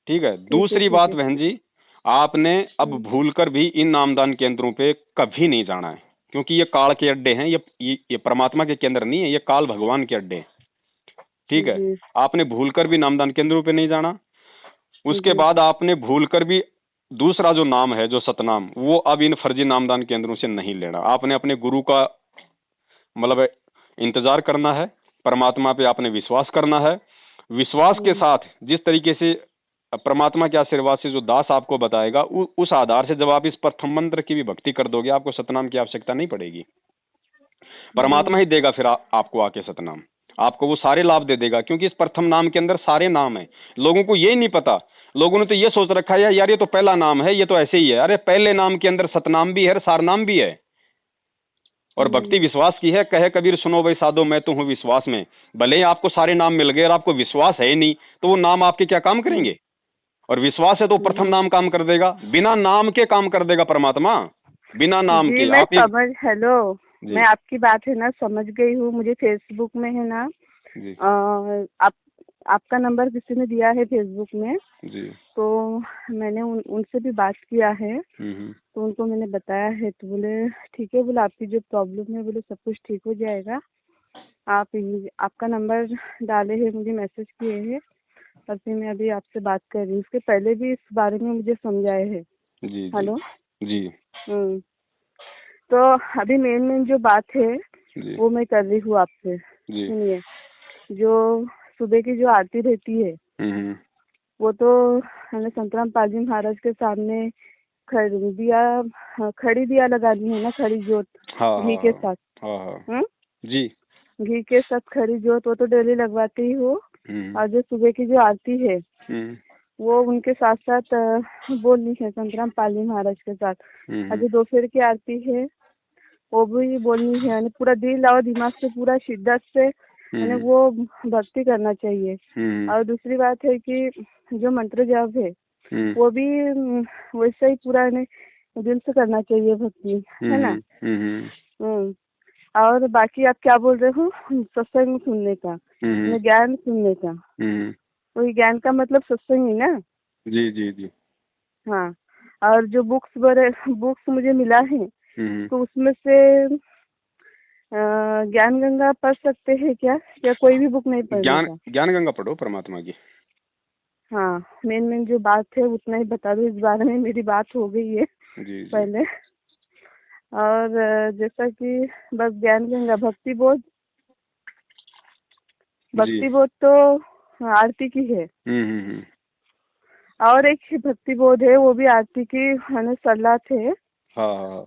Speaker 2: ठीक है। दूसरी बात बहन जी, आपने अब भूलकर भी इन नामदान केंद्रों पे कभी नहीं जाना है, क्योंकि ये काल के अड्डे हैं, ये परमात्मा के केंद्र नहीं है, ये काल भगवान के अड्डे हैं, ठीक है। आपने भूलकर भी नामदान केंद्रों पे नहीं जाना। उसके बाद आपने भूलकर भी दूसरा जो नाम है, जो सतनाम, वो अब इन फर्जी नामदान केंद्रों से नहीं लेना। आपने अपने गुरु का मतलब इंतजार करना है, परमात्मा पे आपने विश्वास करना है। विश्वास के साथ जिस तरीके से परमात्मा के आशीर्वाद से जो दास आपको बताएगा, उस आधार से जब आप इस प्रथम मंत्र की भी भक्ति कर दोगे, आपको सतनाम की आवश्यकता नहीं पड़ेगी। परमात्मा ही देगा फिर आपको आके सतनाम, आपको वो सारे लाभ दे देगा, क्योंकि इस प्रथम नाम के अंदर सारे नाम है। लोगों को ये नहीं पता, लोगों ने तो ये सोच रखा है यार ये तो पहला नाम है, ये तो ऐसे ही है। अरे पहले नाम के अंदर सतनाम भी है, सार नाम भी है। और भक्ति विश्वास की है, कहे कबीर सुनो भाई साधो मैं तो हूँ विश्वास में। भले ही आपको सारे नाम मिल गए और आपको विश्वास है ही नहीं, तो वो नाम आपके क्या काम करेंगे? और विश्वास है तो प्रथम नाम काम कर देगा, बिना नाम के काम कर देगा परमात्मा, बिना नाम के।
Speaker 1: हेलो, मैं आपकी बात है ना समझ गई हूँ। मुझे फेसबुक में है ना आपका नंबर किसी ने दिया है फेसबुक में जी। तो मैंने उनसे भी बात किया है, तो उनको मैंने बताया है, तो बोले ठीक है, बोले आपकी जो प्रॉब्लम है बोले सब कुछ ठीक हो जाएगा। आपका नंबर डाले है, मुझे मैसेज किए हैं, और फिर मैं अभी आपसे बात कर रही हूँ। उसके पहले भी इस बारे में मुझे समझाए हैं। जी हेलो जी। तो अभी मेन जो बात है वो मैं कर रही हूँ आपसे। सुनिए, जो सुबह की जो आरती रहती है वो तो हमने संतराम पालजी महाराज के सामने खड़ी दिया लगानी है ना, खड़ी जोत घी के साथ। जी, घी के साथ खड़ी जोत वो तो डेली लगवाती ही हो। और जो सुबह की जो आरती है वो उनके साथ साथ बोलनी है संतराम पालजी महाराज के साथ। और जो दोपहर की आरती है वो भी बोलनी है, यानी पूरा दिल और दिमाग से पूरा शिद्दत से यानी वो भक्ति करना चाहिए। और दूसरी बात है कि जो मंत्र जाप है वो भी वैसे ही पूरा दिल से करना चाहिए भक्ति, है ना। और बाकी आप क्या बोल रहे हो, सत्संग सुनने का, ज्ञान सुनने का, वही ज्ञान का मतलब सत्संग ही ना। जी जी जी हाँ। और जो बुक्स मुझे मिला है तो उसमें से ज्ञान गंगा पढ़ सकते हैं क्या, या कोई भी बुक नहीं पढ़ेगा?
Speaker 2: ज्ञान गंगा पढ़ो परमात्मा की।
Speaker 1: हाँ, मेन जो बात है उतना ही बता दो, इस बारे में मेरी बात हो गई है जी। पहले। और जैसा कि बस ज्ञान गंगा, भक्ति बोध तो आरती की है। और एक भक्ति बोध है, वो भी आरती की सलात है। हाँ।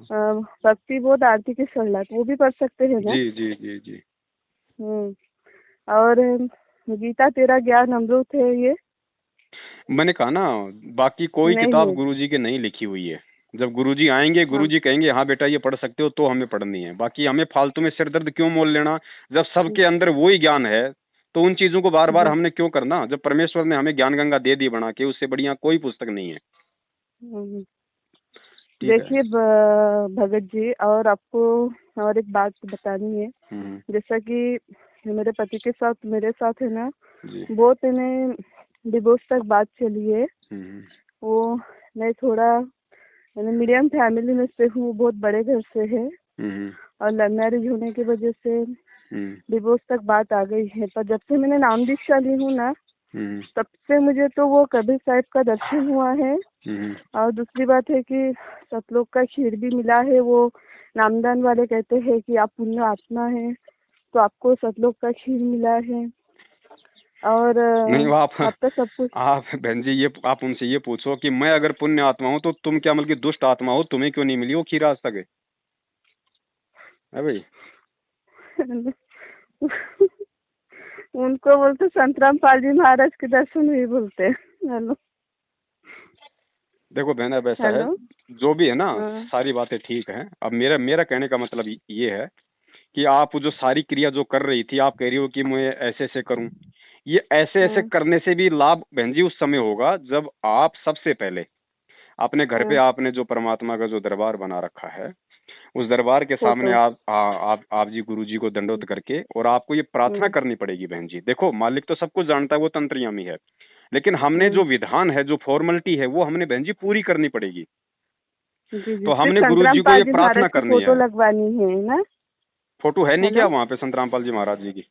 Speaker 1: भक्ति बोध आरती की सलात वो भी पढ़ सकते हैं ना? जी जी जी जी। और गीता तेरा ज्ञान अमृत है, ये
Speaker 2: मैंने कहा ना, बाकी कोई किताब गुरुजी के नहीं लिखी हुई है। जब गुरुजी आएंगे, गुरुजी कहेंगे हाँ बेटा ये पढ़ सकते हो, तो हमें पढ़नी है। बाकी हमें फालतू में सिरदर्द क्यों मोल लेना, जब सबके अंदर वही ज्ञान है तो उन चीजों को बार बार हमने क्यों करना। जब परमेश्वर ने हमें ज्ञान गंगा दे दी बना के, उससे बढ़िया कोई पुस्तक नहीं है। ठीक है।
Speaker 1: देखिए भगत जी, और आपको और एक बात बतानी है। जैसा कि मेरे पति के साथ मेरे साथ है ना,
Speaker 2: जी।
Speaker 1: बहुत इन्हें डिवोर्स तक बात चली है। वो मैं थोड़ा मीडियम फैमिली में से हूँ, बहुत बड़े घर से है, और लव मैरिज होने की वजह से डिवोर्स तक बात आ गई है। पर जब से मैंने नाम दीक्षा ली हूँ ना, तब से मुझे तो वो कबीर साहिब का दर्शन हुआ है। और दूसरी बात है कि सतलोक का खीर भी मिला है। वो नामदान वाले कहते हैं कि आप पुण्य आत्मा है, तो आपको सतलोक का खीर मिला है। और
Speaker 2: नहीं, वो
Speaker 1: आपका सब कुछ।
Speaker 2: आप बहन जी, ये आप उनसे ये पूछो कि मैं अगर पुण्य आत्मा हूँ तो तुम क्या मतलब कि दुष्ट आत्मा हो, तुम्हें क्यों नहीं मिली वो खीर आज तक है भाई? उनको बोलते संतराम पाल जी महाराज के दर्शन हुए बोलते। हेलो, देखो बहन, अब ऐसा है, जो भी है ना, सारी बातें ठीक है। अब मेरा कहने का मतलब ये है कि आप जो सारी क्रिया जो कर रही थी, आप कह रही हो कि मैं ऐसे ऐसे करूं, ये ऐसे ऐसे करने से भी लाभ बहन जी उस समय होगा जब आप सबसे पहले अपने घर पे आपने जो परमात्मा का जो दरबार बना रखा है, उस दरबार के सामने आप जी गुरु जी को दंडोत करके, और आपको ये प्रार्थना करनी पड़ेगी बहन जी। देखो, मालिक तो सब कुछ जानता है, वो तंत्रयामी है, लेकिन हमने जो विधान है, जो फॉर्मेलिटी है, वो हमने बहन जी पूरी करनी पड़ेगी। तो हमने गुरु जी को ये प्रार्थना करनी है।
Speaker 1: फोटो लगवानी है ना?
Speaker 2: फोटो है नहीं क्या वहाँ पे संतरामपाल जी महाराज जी की?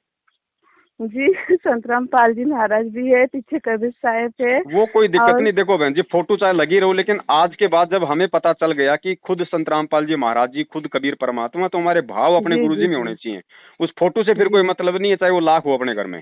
Speaker 1: जी, संतराम पाल जी महाराज भी है, पीछे कबीर साहब है।
Speaker 2: वो कोई दिक्कत नहीं। देखो बहन जी, फोटो चाहे लगी रहो, लेकिन आज के बाद जब हमें पता चल गया कि खुद संतरामपाल जी महाराज जी, खुद कबीर परमात्मा, तो हमारे भाव अपने गुरु जी में होने चाहिए। उस फोटो से फिर कोई मतलब नहीं है, चाहे वो लाख हो अपने घर में।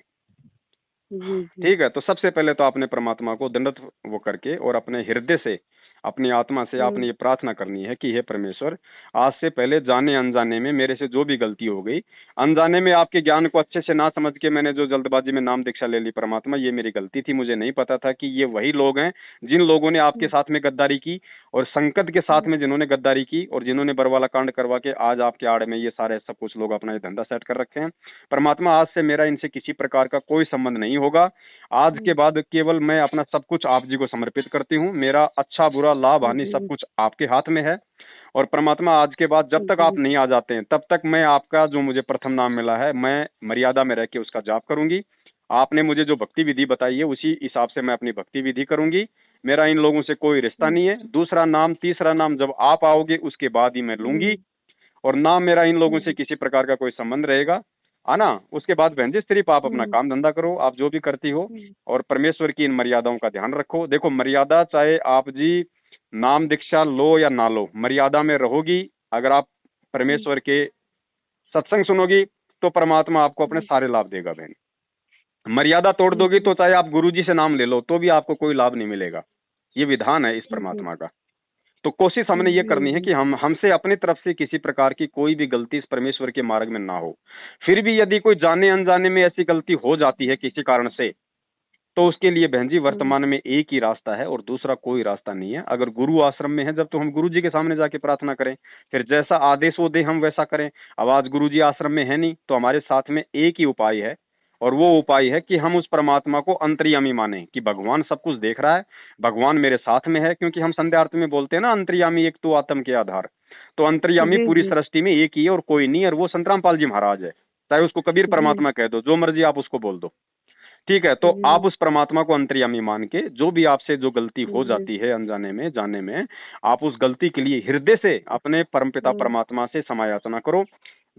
Speaker 2: ठीक है, तो सबसे पहले तो आपने परमात्मा को दंडवत वो करके और अपने हृदय से, अपनी आत्मा से आपने ये प्रार्थना करनी है कि हे परमेश्वर, आज से पहले जाने अनजाने में मेरे से जो भी गलती हो गई, अनजाने में आपके ज्ञान को अच्छे से ना समझ के मैंने जो जल्दबाजी में नाम दीक्षा ले ली, परमात्मा ये मेरी गलती थी। मुझे नहीं पता था कि ये वही लोग हैं जिन लोगों ने आपके साथ में गद्दारी की, और संकट के साथ में जिन्होंने गद्दारी की, और जिन्होंने बरवाला कांड करवा के आज आपके आड़ में ये सारे सब कुछ लोग अपना ये धंधा सेट कर रखे हैं। परमात्मा, आज से मेरा इनसे किसी प्रकार का कोई संबंध नहीं होगा। आज के बाद केवल मैं अपना सब कुछ आप जी को समर्पित करती हूँ। मेरा अच्छा बुरा लाभ हानि सब कुछ आपके हाथ में है। और परमात्मा, आज के बाद जब तक आप नहीं आ जाते हैं, तब तक मैं आपका जो मुझे प्रथम नाम मिला है, मैं मर्यादा में रह के उसका जाप करूंगी। आपने मुझे जो भक्ति विधि बताई है, उसी हिसाब से मैं अपनी भक्ति विधि करूंगी। मेरा इन लोगों से कोई रिश्ता नहीं है। दूसरा नाम, तीसरा नाम जब आप आओगे उसके बाद ही मैं लूंगी, और ना मेरा इन लोगों से किसी प्रकार का कोई संबंध रहेगा, आना। उसके बाद बहन जी, सिर्फ आप अपना काम धंधा करो, आप जो भी करती हो, और परमेश्वर की इन मर्यादाओं का ध्यान रखो। देखो, मर्यादा चाहे आप जी नाम दीक्षा लो या ना लो, मर्यादा में रहोगी। अगर आप परमेश्वर के सत्संग सुनोगी तो परमात्मा आपको अपने सारे लाभ देगा बहन। मर्यादा तोड़ दोगी तो चाहे आप गुरु जी से नाम ले लो तो भी आपको कोई लाभ नहीं मिलेगा। ये विधान है इस परमात्मा का। तो कोशिश हमने ये करनी है कि हमसे अपनी तरफ से किसी प्रकार की कोई भी गलती इस परमेश्वर के मार्ग में ना हो। फिर भी यदि कोई जाने अनजाने में ऐसी गलती हो जाती है किसी कारण से, तो उसके लिए बहन जी वर्तमान में एक ही रास्ता है और दूसरा कोई रास्ता नहीं है। अगर गुरु आश्रम में है जब, तो हम गुरु जी के सामने जाके प्रार्थना करें, फिर जैसा आदेश वो दे हम वैसा करें। अब आज गुरु जी आश्रम में है नहीं, तो हमारे साथ में एक ही उपाय है, और वो उपाय है कि हम उस परमात्मा को अंतर्यामी माने कि भगवान सब कुछ देख रहा है, भगवान मेरे साथ में है। क्योंकि हम संध्या आरती में बोलते हैं ना, अंतर्यामी एक तो आत्म के आधार। तो अंतर्यामी पूरी सृष्टि में एक ही है और कोई नहीं, और वो संतरामपाल जी महाराज है। चाहे उसको कबीर परमात्मा कह दो, जो मर्जी आप उसको बोल दो, ठीक है। तो आप उस परमात्मा को अंतर्यामी मान के, जो भी आपसे जो गलती हो जाती है अनजाने में जाने में, आप उस गलती के लिए हृदय से अपने परमपिता परमात्मा से क्षमा याचना करो।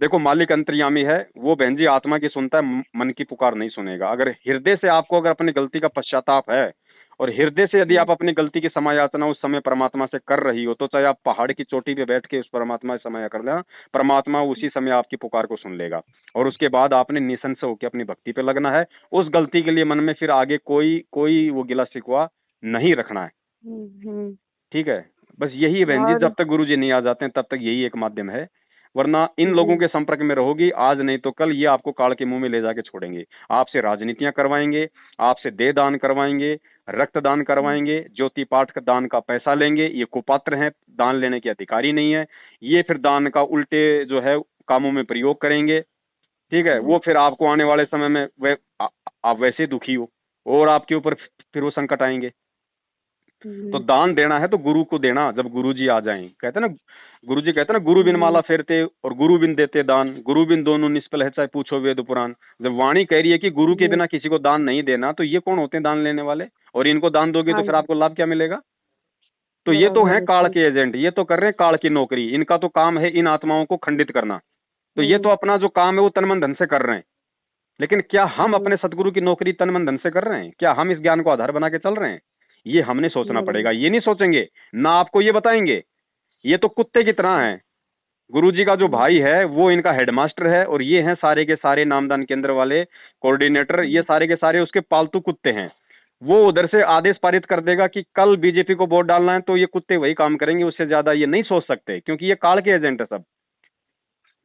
Speaker 2: देखो, मालिक अंतर्यामी है, वो बहन जी आत्मा की सुनता है, मन की पुकार नहीं सुनेगा। अगर हृदय से आपको अगर अपनी गलती का पश्चाताप है, और हृदय से यदि आप अपनी गलती की क्षमा याचना उस समय परमात्मा से कर रही हो, तो चाहे आप पहाड़ की चोटी पे बैठ के उस परमात्मा से क्षमा कर लेना, परमात्मा उसी समय आपकी पुकार को सुन लेगा। और उसके बाद आपने निसंशय होकर अपनी भक्ति पे लगना है। उस गलती के लिए मन में फिर आगे कोई वो गिला शिकवा नहीं रखना है। ठीक है, बस यही है बहन जी। जब तक गुरु जी नहीं आ जाते हैं तब तक यही एक माध्यम है, वरना इन लोगों के संपर्क में रहोगी, आज नहीं तो कल ये आपको काल के मुंह में ले जाके छोड़ेंगे। आपसे राजनीतियां करवाएंगे, आपसे देह दान करवाएंगे, रक्तदान करवाएंगे, ज्योति पाठ का दान का पैसा लेंगे। ये कुपात्र हैं, दान लेने के अधिकारी नहीं है। ये फिर दान का उल्टे जो है कामों में प्रयोग करेंगे। ठीक है, वो फिर आपको आने वाले समय में आप वैसे दुखी हो और आपके ऊपर फिर वो संकट आएंगे। तो दान देना है तो गुरु को देना, जब गुरु जी आ जाएं। कहते ना, गुरु जी कहते ना, गुरु बिन माला फेरते और गुरु बिन देते दान, गुरु बिन दोनों निष्फल है चाहे पूछो वेद पुराण। जब वाणी कह रही है कि गुरु के बिना किसी को दान नहीं देना, तो ये कौन होते हैं दान लेने वाले? और इनको दान दोगे तो फिर आपको लाभ क्या मिलेगा? तो ये तो है काल के एजेंट, ये तो कर रहे हैं काल की नौकरी। इनका तो काम है इन आत्माओं को खंडित करना। तो ये तो अपना जो काम है वो तन मन धन से कर रहे हैं। लेकिन क्या हम अपने सतगुरु की नौकरी तन मन धन से कर रहे हैं? क्या हम इस ज्ञान को आधार बना के चल रहे हैं? ये हमने सोचना पड़ेगा। ये नहीं सोचेंगे ना आपको ये बताएंगे। ये तो कुत्ते की तरह है। गुरुजी का जो भाई है वो इनका हेडमास्टर है, और ये हैं सारे के सारे नामदान केंद्र वाले कोऑर्डिनेटर, ये सारे के सारे उसके पालतू कुत्ते हैं। वो उधर से आदेश पारित कर देगा कि कल बीजेपी को वोट डालना है, तो ये कुत्ते वही काम करेंगे, उससे ज्यादा ये नहीं सोच सकते, क्योंकि ये काल के एजेंट है सब।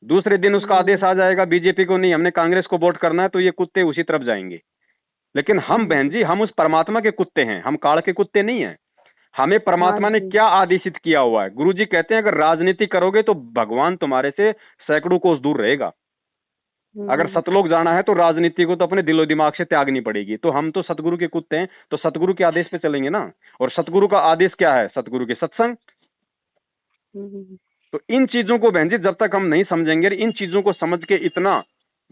Speaker 2: दूसरे दिन उसका आदेश आ जाएगा बीजेपी को नहीं, हमने कांग्रेस को वोट करना है, तो ये कुत्ते उसी तरफ जाएंगे। लेकिन हम बहन जी, हम उस परमात्मा के कुत्ते हैं, हम काल के कुत्ते नहीं हैं। हमें परमात्मा ने क्या आदेशित किया हुआ है? गुरुजी कहते हैं अगर राजनीति करोगे तो भगवान तुम्हारे से सैकड़ों कोस दूर रहेगा। अगर सतलोक जाना है तो राजनीति को तो अपने दिलो दिमाग से त्यागनी पड़ेगी। तो हम तो सतगुरु के कुत्ते हैं, तो सतगुरु के आदेश पे चलेंगे ना। और सतगुरु का आदेश क्या है? सतगुरु के सत्संग। तो इन चीजों को बहन जी जब तक हम नहीं समझेंगे, इन चीजों को समझ के इतना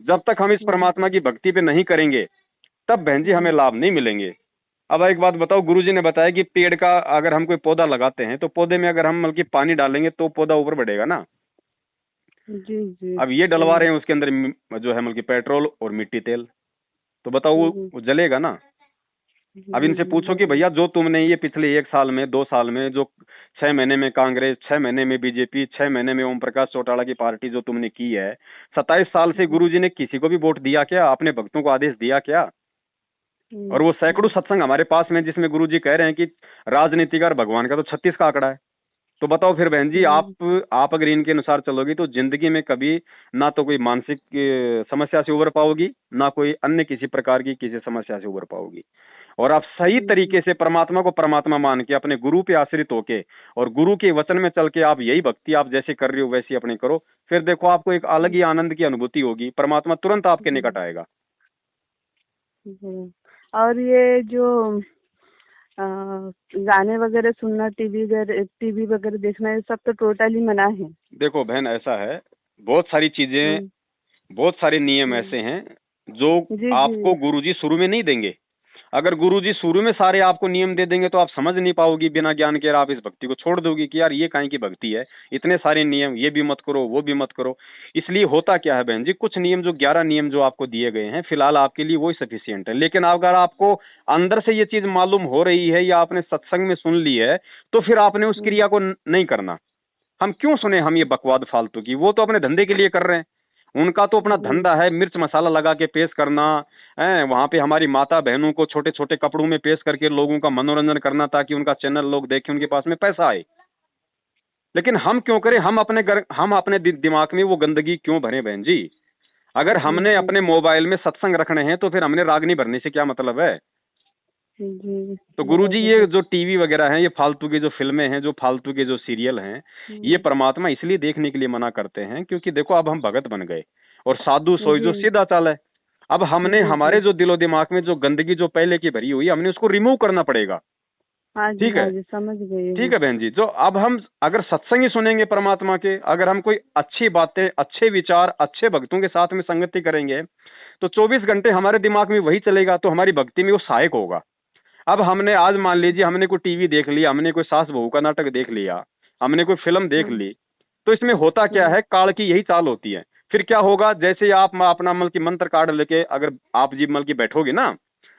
Speaker 2: जब तक हम इस परमात्मा की भक्ति पे नहीं करेंगे, तब बहन जी हमें लाभ नहीं मिलेंगे। अब एक बात बताओ, गुरुजी ने बताया कि पेड़ का अगर हम कोई पौधा लगाते हैं तो पौधे में अगर हम बल्कि पानी डालेंगे तो पौधा ऊपर बढ़ेगा ना।
Speaker 1: जी।
Speaker 2: अब ये डलवा रहे हैं उसके अंदर जो है बल्कि पेट्रोल और मिट्टी तेल, तो बताओ वो जलेगा ना। अब इनसे पूछो कि भैया जो तुमने ये पिछले 1 साल में 2 साल में जो 6 महीने में कांग्रेस, 6 महीने में बीजेपी, 6 महीने में ओम प्रकाश चौटाला की पार्टी जो तुमने की है, 27 साल से गुरुजी ने किसी को भी वोट दिया क्या? अपने भक्तों को आदेश दिया क्या? और वो सैकड़ों सत्संग हमारे पास में जिसमें गुरुजी कह रहे हैं कि राजनीतिक और भगवान का तो 36 का आंकड़ा है। तो बताओ फिर बहन जी, आप अगर इनके अनुसार चलोगी तो जिंदगी में कभी ना तो कोई मानसिक समस्या से उबर पाओगी, ना कोई अन्य किसी प्रकार की किसी समस्या से उबर पाओगी। और आप सही तरीके से परमात्मा को परमात्मा मान के अपने गुरु पे आश्रित होके और गुरु के वचन में चल के आप यही भक्ति आप जैसे कर रही हो वैसी अपने करो, फिर देखो आपको एक अलग ही आनंद की अनुभूति होगी। परमात्मा तुरंत आपके निकट आएगा।
Speaker 1: और ये जो गाने वगैरह सुनना, टीवी वगैरह देखना, ये सब तो टोटली मना है।
Speaker 2: देखो बहन, ऐसा है, बहुत सारी चीजें, बहुत सारे नियम ऐसे हैं जो आपको गुरुजी शुरू में नहीं देंगे। अगर गुरुजी शुरू में सारे आपको नियम दे देंगे तो आप समझ नहीं पाओगी बिना ज्ञान के, आप इस भक्ति को छोड़ दोगी कि यार ये काहे की भक्ति है, इतने सारे नियम, ये भी मत करो वो भी मत करो। इसलिए होता क्या है बहन जी, कुछ नियम जो 11 नियम जो आपको दिए गए हैं फिलहाल आपके लिए वही सफिशियंट है। लेकिन अगर आपको अंदर से ये चीज मालूम हो रही है या आपने सत्संग में सुन ली है, तो फिर आपने उस क्रिया को नहीं करना। हम क्यों सुने हम ये बकवाद फालतू की? वो तो अपने धंधे के लिए कर रहे हैं, उनका तो अपना धंधा है मिर्च मसाला लगा के पेश करना है, वहां पे हमारी माता बहनों को छोटे छोटे कपड़ों में पेश करके लोगों का मनोरंजन करना ताकि उनका चैनल लोग देखें, उनके पास में पैसा आए। लेकिन हम क्यों करें? हम अपने दिमाग में वो गंदगी क्यों भरे बहन जी? अगर हमने अपने मोबाइल में सत्संग रखने हैं तो फिर हमने रागनी भरने से क्या मतलब है? तो गुरुजी ये जो टीवी वगैरह हैं, ये फालतू की जो फिल्में हैं, जो फालतू के जो सीरियल हैं, ये परमात्मा इसलिए देखने के लिए मना करते हैं क्योंकि देखो अब हम भगत बन गए और साधु सोई जो सीधा चाल है। अब हमने हमारे जो दिलो दिमाग में जो गंदगी जो पहले की भरी हुई हमने उसको रिमूव करना पड़ेगा। ठीक है,
Speaker 1: समझ गई।
Speaker 2: ठीक है बहन जी। जो अब हम अगर सत्संग ही सुनेंगे परमात्मा के, अगर हम कोई अच्छी बातें, अच्छे विचार, अच्छे भक्तों के साथ में संगति करेंगे तो 24 घंटे हमारे दिमाग में वही चलेगा, तो हमारी भक्ति में वो सहायक होगा। अब हमने आज मान लीजिए हमने कोई टीवी देख लिया, हमने कोई सास बहू का नाटक देख लिया, हमने कोई फिल्म देख ली, तो इसमें होता क्या है, काल की यही चाल होती है। फिर क्या होगा, जैसे आप अपना मल की मंत्र कार्ड लेके अगर आप जी मल की बैठोगे ना,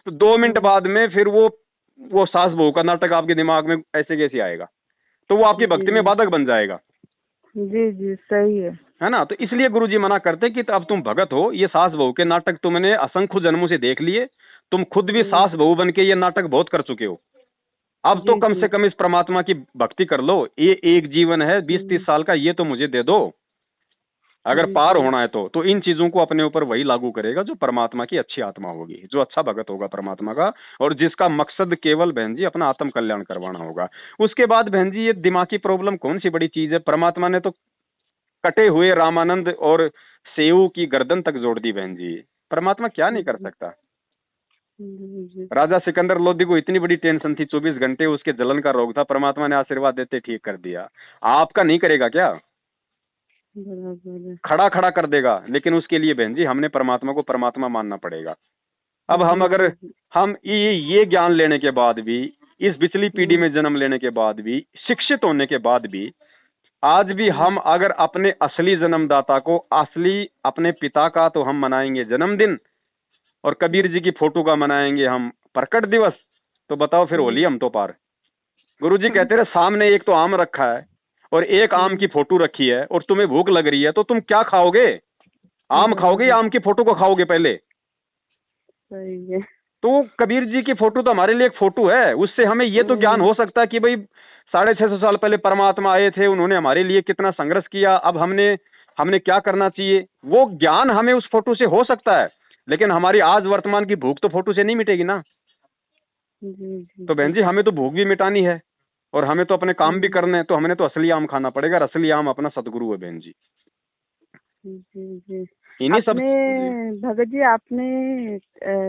Speaker 2: तो 2 मिनट बाद में फिर वो सास बहू का नाटक आपके दिमाग में ऐसे कैसे आएगा, तो वो आपकी भक्ति में बाधक बन जाएगा।
Speaker 1: जी सही है
Speaker 2: ना। तो इसलिए गुरुजी मना करते कि अब तुम भगत हो, ये सास बहू के नाटक तुमने असंख्य जन्मों से देख लिए, तुम खुद भी सास बहू बन के ये नाटक बहुत कर चुके हो। अब तो कम से कम इस परमात्मा की भक्ति कर लो। ये एक जीवन है 20-30 साल का, ये तो मुझे दे दो। अगर पार होना है तो इन चीजों को अपने ऊपर वही लागू करेगा जो परमात्मा की अच्छी आत्मा होगी, जो अच्छा भगत होगा परमात्मा का, और जिसका मकसद केवल बहन जी अपना आत्म कल्याण करवाना होगा। उसके बाद बहन जी ये दिमागी प्रॉब्लम कौन सी बड़ी चीज है? परमात्मा ने तो कटे हुए रामानंद और सेऊ की गर्दन तक जोड़ दी बहन जी। परमात्मा क्या नहीं कर सकता?
Speaker 1: जी।
Speaker 2: राजा सिकंदर लोधी को इतनी बड़ी टेंशन थी, 24 घंटे उसके जलन का रोग था, परमात्मा ने आशीर्वाद देते ठीक कर दिया। आपका नहीं करेगा क्या?
Speaker 1: बराबर है।
Speaker 2: खड़ा खड़ा कर देगा, लेकिन उसके लिए बहन जी हमने परमात्मा को परमात्मा मानना पड़ेगा। अब हम अगर
Speaker 1: जी।
Speaker 2: हम ये ज्ञान लेने के बाद भी, इस पिछली पीढ़ी में जन्म लेने के बाद भी, शिक्षित होने के बाद भी, आज भी हम अगर अपने असली जन्मदाता को, असली अपने पिता का तो हम मनाएंगे जन्मदिन, और कबीर जी की फोटो का मनाएंगे हम प्रकट दिवस, तो बताओ फिर होली हम तो पार। गुरुजी कहते रहे सामने एक तो आम रखा है और एक आम की फोटो रखी है, और तुम्हें भूख लग रही है, तो तुम क्या खाओगे? आम खाओगे या आम की फोटो को खाओगे पहले?
Speaker 1: सही है।
Speaker 2: तो कबीर जी की फोटो तो हमारे लिए एक फोटो है, उससे हमें ये तो ज्ञान हो सकता है कि भाई 650 साल पहले परमात्मा आए थे, उन्होंने हमारे लिए कितना संघर्ष किया, अब हमने क्या करना चाहिए, वो ज्ञान हमें उस फोटो से हो सकता है। लेकिन हमारी आज वर्तमान की भूख तो फोटो से नहीं मिटेगी ना। तो बहन जी हमें तो भूख भी मिटानी है और हमें तो अपने काम भी करने हैं, तो हमने तो असली आम खाना पड़ेगा। असली आम अपना सतगुरु है बहन जी।
Speaker 1: जी।
Speaker 2: इन्हीं सब
Speaker 1: भगत जी आपने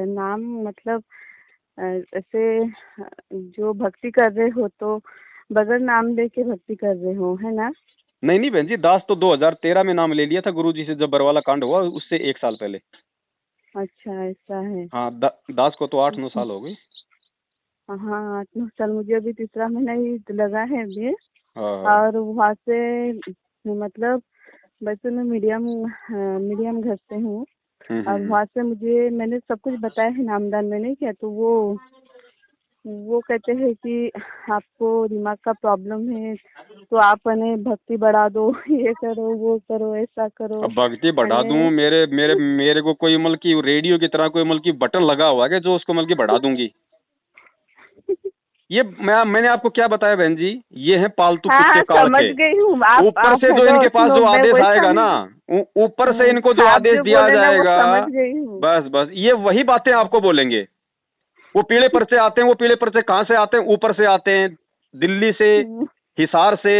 Speaker 1: नाम मतलब ऐसे जो भक्ति कर रहे हो तो बगैर नाम लेके भक्ति कर रहे हो, है ना?
Speaker 2: नहीं बहन जी, दास तो 2013 में नाम ले लिया था गुरु जी से, जब बरवाला कांड हुआ उससे 1 साल पहले।
Speaker 1: अच्छा ऐसा है।
Speaker 2: हाँ, दास को तो 8-9 साल हो गई।
Speaker 1: हाँ 8-9 साल, मुझे अभी तीसरा महीना ही लगा है अभी।
Speaker 2: हाँ।
Speaker 1: और वहाँ से मतलब वैसे मैं मीडियम घर से हूँ। और वहाँ से मैंने सब कुछ बताया है, नामदान में नहीं किया, तो वो कहते हैं कि आपको दिमाग का प्रॉब्लम है तो आप भक्ति बढ़ा दो, ये करो वो करो ऐसा करो।
Speaker 2: अब भक्ति बढ़ा दूं? मेरे को कोई मतलब की रेडियो की तरह कोई मतलब की बटन लगा हुआ है जो उसको मतलब की बढ़ा दूंगी? ये मैंने आपको क्या बताया बहन जी, ये है पालतू कुत्ते काल
Speaker 1: समझ
Speaker 2: के।
Speaker 1: गई हूँ।
Speaker 2: ऊपर से जो इनके पास जो आदेश आएगा ना, ऊपर से इनको जो आदेश दिया जाएगा,
Speaker 1: समझ गई हूँ।
Speaker 2: बस ये वही बातें आपको बोलेंगे। वो पीले पर्चे आते हैं, वो पीले पर्चे कहाँ से आते हैं? ऊपर से आते हैं, दिल्ली से, हिसार से।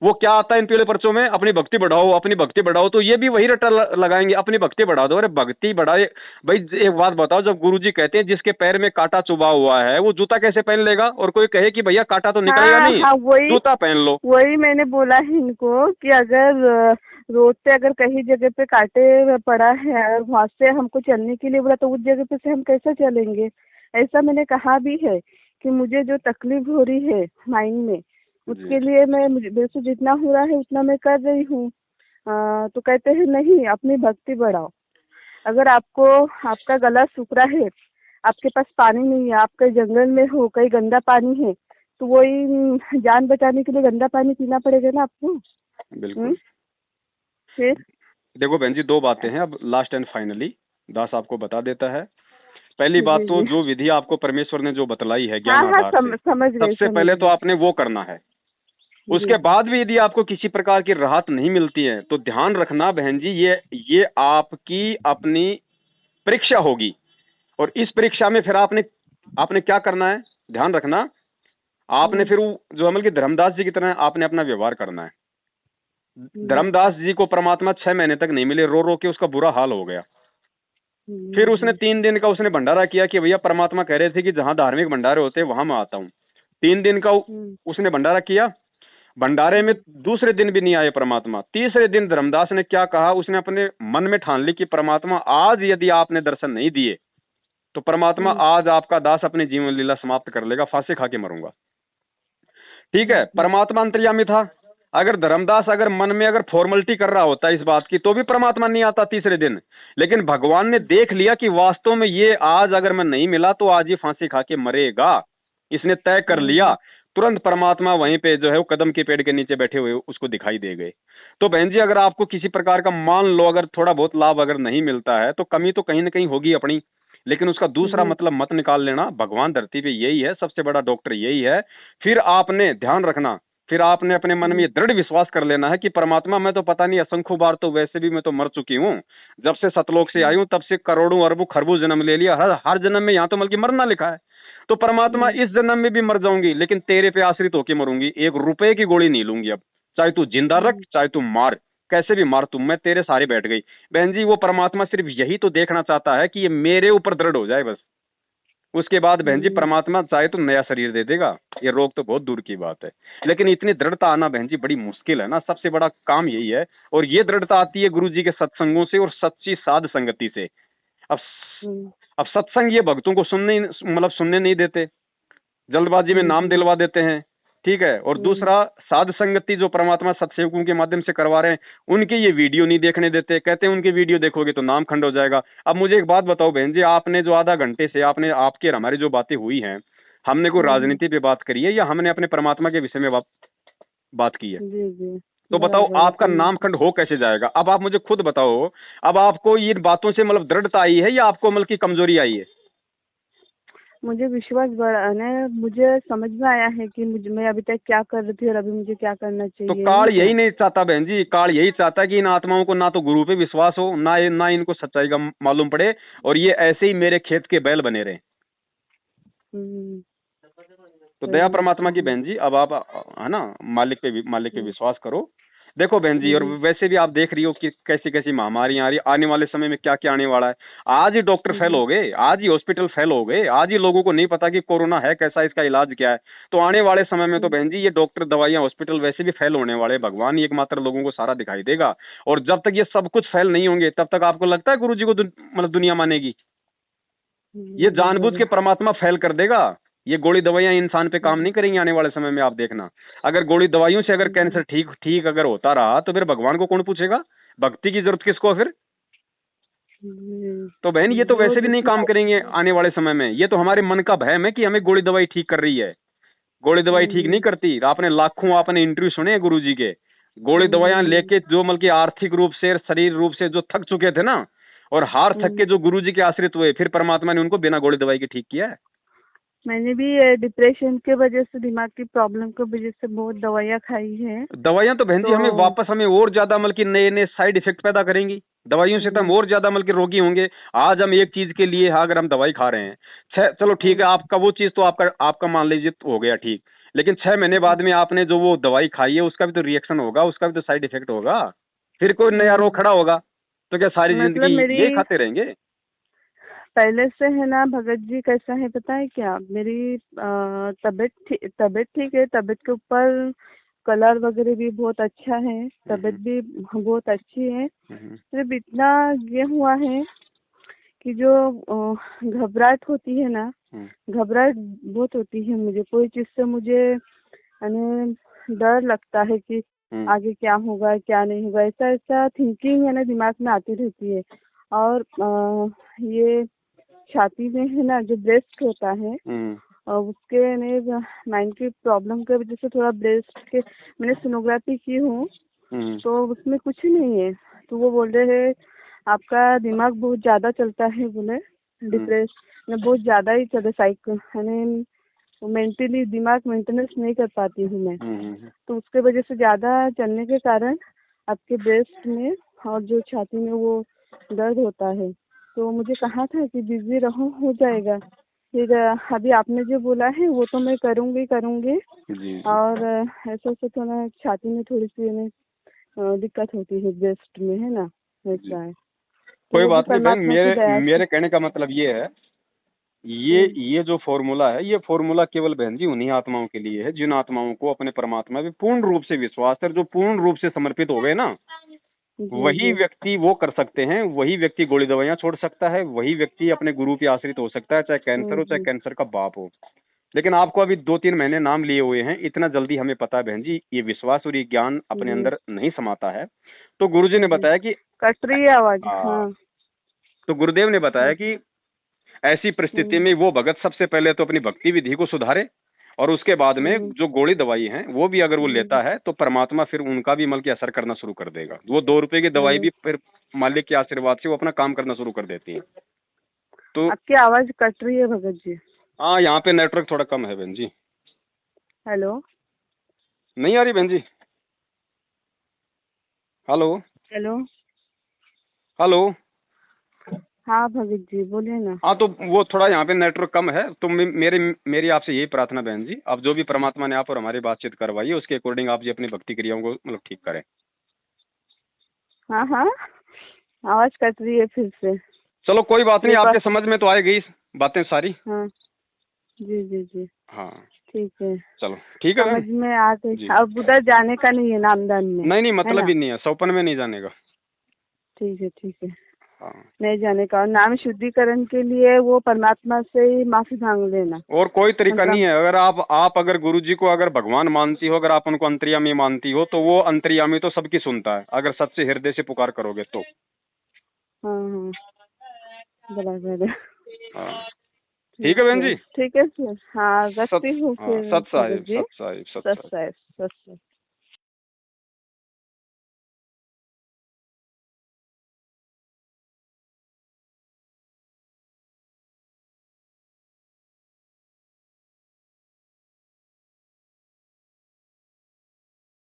Speaker 2: वो क्या आता है इन पीले पर्चों में? अपनी भक्ति बढ़ाओ, अपनी भक्ति बढ़ाओ। तो ये भी वही रट्टा लगाएंगे, अपनी भक्ति बढ़ा दो। अरे भक्ति बढ़ाए भाई, एक बात बताओ, जब गुरुजी कहते हैं जिसके पैर में कांटा चुभा हुआ है वो जूता कैसे पहन लेगा? और कोई कहे कि भैया कांटा तो निकलेगा नहीं, जूता पहन लो।
Speaker 1: वही मैंने बोला है इनको कि अगर रोड पे अगर कहीं जगह पे कांटे पड़ा है और वहाँ से हमको चलने के लिए बोला तो उस जगह पे से हम कैसे चलेंगे? ऐसा मैंने कहा भी है कि मुझे जो तकलीफ हो रही है माइंड में, उसके लिए मेरे से जितना हो रहा है उतना मैं कर रही हूँ। तो कहते हैं नहीं, अपनी भक्ति बढ़ाओ। अगर आपका गला सूख रहा है, आपके पास पानी नहीं है, आप कहीं जंगल में हो, कहीं गंदा पानी है, तो वही जान बचाने के लिए गंदा पानी पीना पड़ेगा ना आपको।
Speaker 2: बिल्कुल।
Speaker 1: फिर
Speaker 2: देखो बहन जी, 2 बातें हैं अब लास्ट एंड फाइनली दास आपको बता देता है। पहली बात तो जो विधि आपको परमेश्वर ने जो बतलाई है ज्ञान आधार से, सबसे पहले तो आपने वो करना है। उसके बाद भी यदि आपको किसी प्रकार की राहत नहीं मिलती है तो ध्यान रखना बहन जी, ये आपकी अपनी परीक्षा होगी। और इस परीक्षा में फिर आपने क्या करना है, ध्यान रखना। आपने फिर जो अमल की धर्मदास जी की तरह आपने अपना व्यवहार करना है। धर्मदास जी को परमात्मा 6 महीने तक नहीं मिले, रो रो के उसका बुरा हाल हो गया। फिर उसने 3 दिन का उसने भंडारा किया कि भैया परमात्मा कह रहे थे कि जहां धार्मिक भंडारे होते हैं वहां मैं आता हूँ। 3 दिन का उसने भंडारा किया। भंडारे में दूसरे दिन भी नहीं आए परमात्मा। तीसरे दिन धर्मदास ने क्या कहा, उसने अपने मन में ठान ली कि परमात्मा आज यदि आपने दर्शन नहीं दिए तो परमात्मा आज आपका दास अपनी जीवन लीला समाप्त कर लेगा, फांसी खा के मरूंगा। ठीक है, परमात्मा अंतर्यामी था। अगर धर्मदास अगर मन में अगर फॉर्मेलिटी कर रहा होता इस बात की तो भी परमात्मा नहीं आता तीसरे दिन। लेकिन भगवान ने देख लिया कि वास्तव में ये आज अगर मैं नहीं मिला तो आज ये फांसी खा के मरेगा, इसने तय कर लिया। तुरंत परमात्मा वहीं पे जो है वो कदम के पेड़ के नीचे बैठे हुए उसको दिखाई दे गए। तो बहन जी, अगर आपको किसी प्रकार का मान लो अगर थोड़ा बहुत लाभ अगर नहीं मिलता है तो कमी तो कहीं ना कहीं होगी अपनी, लेकिन उसका दूसरा मतलब मत निकाल लेना। भगवान धरती पे यही है, सबसे बड़ा डॉक्टर यही है। फिर आपने ध्यान रखना, फिर आपने अपने मन में दृढ़ विश्वास कर लेना है कि परमात्मा मैं तो पता नहीं असंख्य बार तो वैसे भी मैं तो मर चुकी हूँ। जब से सतलोक से आई हूँ तब से करोड़ों अरबों खरबों जन्म ले लिया, हर जन्म में यहाँ तो बल्कि मरना लिखा है। तो परमात्मा इस जन्म में भी मर जाऊंगी लेकिन तेरे पे आश्रित होके मरूंगी, 1 रुपए की गोली नहीं लूंगी अब। चाहे तू जिंदा रख, चाहे तू मार, कैसे भी मार तू, मैं तेरे सारे बैठ गई। बहन जी, वो परमात्मा सिर्फ यही तो देखना चाहता है कि ये मेरे ऊपर दृढ़ हो जाए बस। उसके बाद बहन जी परमात्मा चाहे तो नया शरीर दे देगा, ये रोग तो बहुत दूर की बात है, लेकिन इतनी दृढ़ता आना बहन जी बड़ी मुश्किल है ना, सबसे बड़ा काम यही है। और ये दृढ़ता आती है गुरु जी के सत्संगों से और सच्ची साध संगति से। अब अब सत्संग ये भक्तों को सुनने नहीं देते, जल्दबाजी में नाम दिलवा देते हैं, ठीक है। और दूसरा, साध संगति जो परमात्मा सत्सेवकों के माध्यम से करवा रहे हैं, उनके ये वीडियो नहीं देखने देते, कहते हैं उनके वीडियो देखोगे तो नाम खंड हो जाएगा। अब मुझे एक बात बताओ बहन जी, आपने जो आधा घंटे से आपने आपके और हमारी जो बातें हुई हैं, हमने कोई राजनीति पे बात करी है या हमने अपने परमात्मा के विषय में बात की है? तो बताओ आपका नामखंड हो कैसे जाएगा? अब आप मुझे खुद बताओ, अब आपको इन बातों से मतलब दृढ़ता आई है या आपको मतलब की कमजोरी आई है?
Speaker 1: मुझे विश्वास बढ़ाना, मुझे समझ में आया है कि मैं अभी तक क्या कर रही थी और अभी मुझे क्या करना चाहिए।
Speaker 2: तो काल यही नहीं चाहता बहन जी, काल यही चाहता है कि इन आत्माओं को ना तो गुरु पे विश्वास हो, ना इनको सच्चाई का मालूम पड़े, और ये ऐसे ही मेरे खेत के बैल बने रहे। तो दया परमात्मा की बहन जी, अब आप है ना मालिक पे विश्वास करो। देखो बहन जी, और वैसे भी आप देख रही हो कि कैसी कैसी महामारियां आ रही, आने वाले समय में क्या क्या आने वाला है। आज ही डॉक्टर फेल हो गए, आज ही हॉस्पिटल फेल हो गए, आज ही लोगों को नहीं पता कि कोरोना है कैसा, इसका इलाज क्या है। तो आने वाले समय में तो बहन जी ये डॉक्टर, दवाइयां, हॉस्पिटल वैसे भी फेल होने वाले, भगवान ही एकमात्र लोगों को सारा दिखाई देगा। और जब तक ये सब कुछ फेल नहीं होंगे तब तक आपको लगता है गुरु जी को मतलब दुनिया मानेगी? ये जानबूझ के परमात्मा फेल कर देगा। ये गोली दवाइयां इंसान पे काम नहीं करेंगी आने वाले समय में, आप देखना। अगर गोली दवाइयों से अगर कैंसर ठीक अगर होता रहा तो फिर भगवान को कौन पूछेगा? भक्ति की जरूरत किसको फिर? तो बहन ये तो वैसे भी नहीं काम करेंगे आने वाले समय में। ये तो हमारे मन का भ्रम है कि हमें गोली दवाई ठीक कर रही है। गोली दवाई ठीक नहीं करती। आपने लाखों आपने इंटरव्यू सुने हैं गुरु जी के, गोली दवाइयां लेके जो मतलब की आर्थिक रूप से, शरीर रूप से जो थक चुके थे ना, और हार थक के जो गुरु जी के आश्रित हुए, फिर परमात्मा ने उनको बिना गोली दवाई के ठीक किया है।
Speaker 1: मैंने भी डिप्रेशन के वजह से, दिमाग की प्रॉब्लम की वजह से बहुत दवाइयाँ खाई है।
Speaker 2: दवाइयां तो बहन जी हमें और ज्यादा मतलब नए साइड इफेक्ट पैदा करेंगी। दवाइयों से तो हम और ज्यादा मतलब रोगी होंगे। आज हम एक चीज के लिए अगर हम दवाई खा रहे हैं, चलो ठीक है, आपका वो चीज तो आपका मान लीजिए हो गया ठीक, लेकिन 6 महीने बाद में आपने जो वो दवाई खाई है उसका भी तो रिएक्शन होगा, उसका भी तो साइड इफेक्ट होगा, फिर कोई नया रोग खड़ा होगा। तो क्या सारी जिंदगी ये खाते रहेंगे?
Speaker 1: पहले से है ना भगत जी, कैसा है पता है क्या, मेरी तबीयत ठीक है, तबीयत के ऊपर कलर वगैरह भी बहुत अच्छा है, तबीयत भी बहुत अच्छी है। सिर्फ इतना ये हुआ है कि जो घबराहट होती है ना, घबराहट बहुत होती है मुझे, कोई चीज से मुझे डर लगता है कि आगे क्या होगा क्या नहीं होगा, ऐसा थिंकिंग है ना दिमाग में आती रहती है। और ये छाती में है ना जो ब्रेस्ट होता है, उसके माइंड की प्रॉब्लम की वजह से थोड़ा ब्रेस्ट के, मैंने सोनोग्राफी की हूँ तो उसमें कुछ नहीं है। तो वो बोल रहे हैं आपका दिमाग बहुत ज्यादा चलता है, बोले डिप्रेस में बहुत ज्यादा ही चलता, साइकिल यानी मेंटली दिमाग मेंटेनेंस नहीं कर पाती हूँ मैं। तो उसके वजह से ज्यादा चलने के कारण आपके ब्रेस्ट में और जो छाती में वो दर्द होता है। तो मुझे कहा था कि बिजी रहो, हो जाएगा। फिर अभी आपने जो बोला है वो तो मैं करूँगी। और ऐसा थोड़ा छाती में थोड़ी सी दिक्कत होती है, ब्रेस्ट में है ना, ऐसा है।
Speaker 2: कोई बात नहीं बहन, मेरे कहने का मतलब ये है, ये जो फॉर्मूला है, ये फॉर्मूला केवल बहन जी उन्हीं आत्माओं के लिए है जिन आत्माओं को अपने परमात्मा पे पूर्ण रूप से विश्वास है, जो पूर्ण रूप से समर्पित हो गए ना, वही व्यक्ति वो कर सकते हैं। वही व्यक्ति गोली दवाइयां छोड़ सकता है, वही व्यक्ति अपने गुरु पे आश्रित हो सकता है, चाहे कैंसर हो चाहे कैंसर का बाप हो। लेकिन आपको अभी 2-3 महीने नाम लिए हुए हैं, इतना जल्दी हमें पता है बहन जी, ये विश्वास और ये ज्ञान अपने अंदर नहीं समाता है। तो गुरुजी ने बताया कि
Speaker 1: कट रही है आवाज। हाँ।
Speaker 2: तो गुरुदेव ने बताया कि ऐसी परिस्थिति में वो भगत सबसे पहले तो अपनी भक्ति विधि को सुधारे, और उसके बाद में जो गोली दवाई है वो भी अगर वो लेता है तो परमात्मा फिर उनका भी मल के असर करना शुरू कर देगा। वो 2 रुपए की दवाई भी फिर मालिक के आशीर्वाद से वो अपना काम करना शुरू कर देती है। तो
Speaker 1: आपकी आवाज कट रही है भगत जी।
Speaker 2: हाँ, यहाँ पे नेटवर्क थोड़ा कम है बहन जी।
Speaker 1: हेलो,
Speaker 2: नहीं आ रही बहन जी? Hello
Speaker 1: hello
Speaker 2: hello.
Speaker 1: हाँ भगत जी बोलिए ना।
Speaker 2: हाँ, तो वो थोड़ा यहाँ पे नेटवर्क कम है, तो मेरी आपसे यही प्रार्थना बहन जी, अब जो भी परमात्मा ने आप और हमारी बातचीत करवाई है उसके अकॉर्डिंग आप जी अपनी भक्ति क्रियाओं को मतलब ठीक करें।
Speaker 1: हाँ, आवाज कट रही है फिर से।
Speaker 2: चलो कोई बात नहीं, आपके समझ में तो आएगी। बातें सारी।
Speaker 1: हाँ जी जी जी
Speaker 2: हाँ
Speaker 1: ठीक है,
Speaker 2: चलो ठीक है
Speaker 1: समझ
Speaker 2: बहन।
Speaker 1: में आ गई।
Speaker 2: जी
Speaker 1: अब उधर जाने का नहीं है नामदान में,
Speaker 2: नहीं नहीं
Speaker 1: है
Speaker 2: मतलब
Speaker 1: ना?
Speaker 2: ही नहीं है, सौपन में नहीं जाने का।
Speaker 1: ठीक है,
Speaker 2: हाँ
Speaker 1: नहीं जाने का। और नाम शुद्धिकरण के लिए वो परमात्मा से ही माफी मांग लेना।
Speaker 2: और कोई तरीका नहीं
Speaker 1: मतलब
Speaker 2: है। अगर आप अगर गुरुजी को अगर भगवान मानती हो, अगर आप उनको अंतर्यामी मानती हो, तो वो अंतर्यामी तो सबकी सुनता है, अगर सच्चे हृदय से पुकार करोगे तो।
Speaker 1: हाँ बराबर है।
Speaker 2: हाँ ठीक है बहन जी।
Speaker 1: ठीक है सर, हाँ
Speaker 2: सत
Speaker 1: रखती हूँ
Speaker 2: हाँ
Speaker 1: फिर
Speaker 2: सत
Speaker 1: भगत
Speaker 2: साहिब
Speaker 1: जी।
Speaker 2: सत साहिब सत
Speaker 1: सत
Speaker 2: साहिब।
Speaker 1: साहिब, सत साहिब।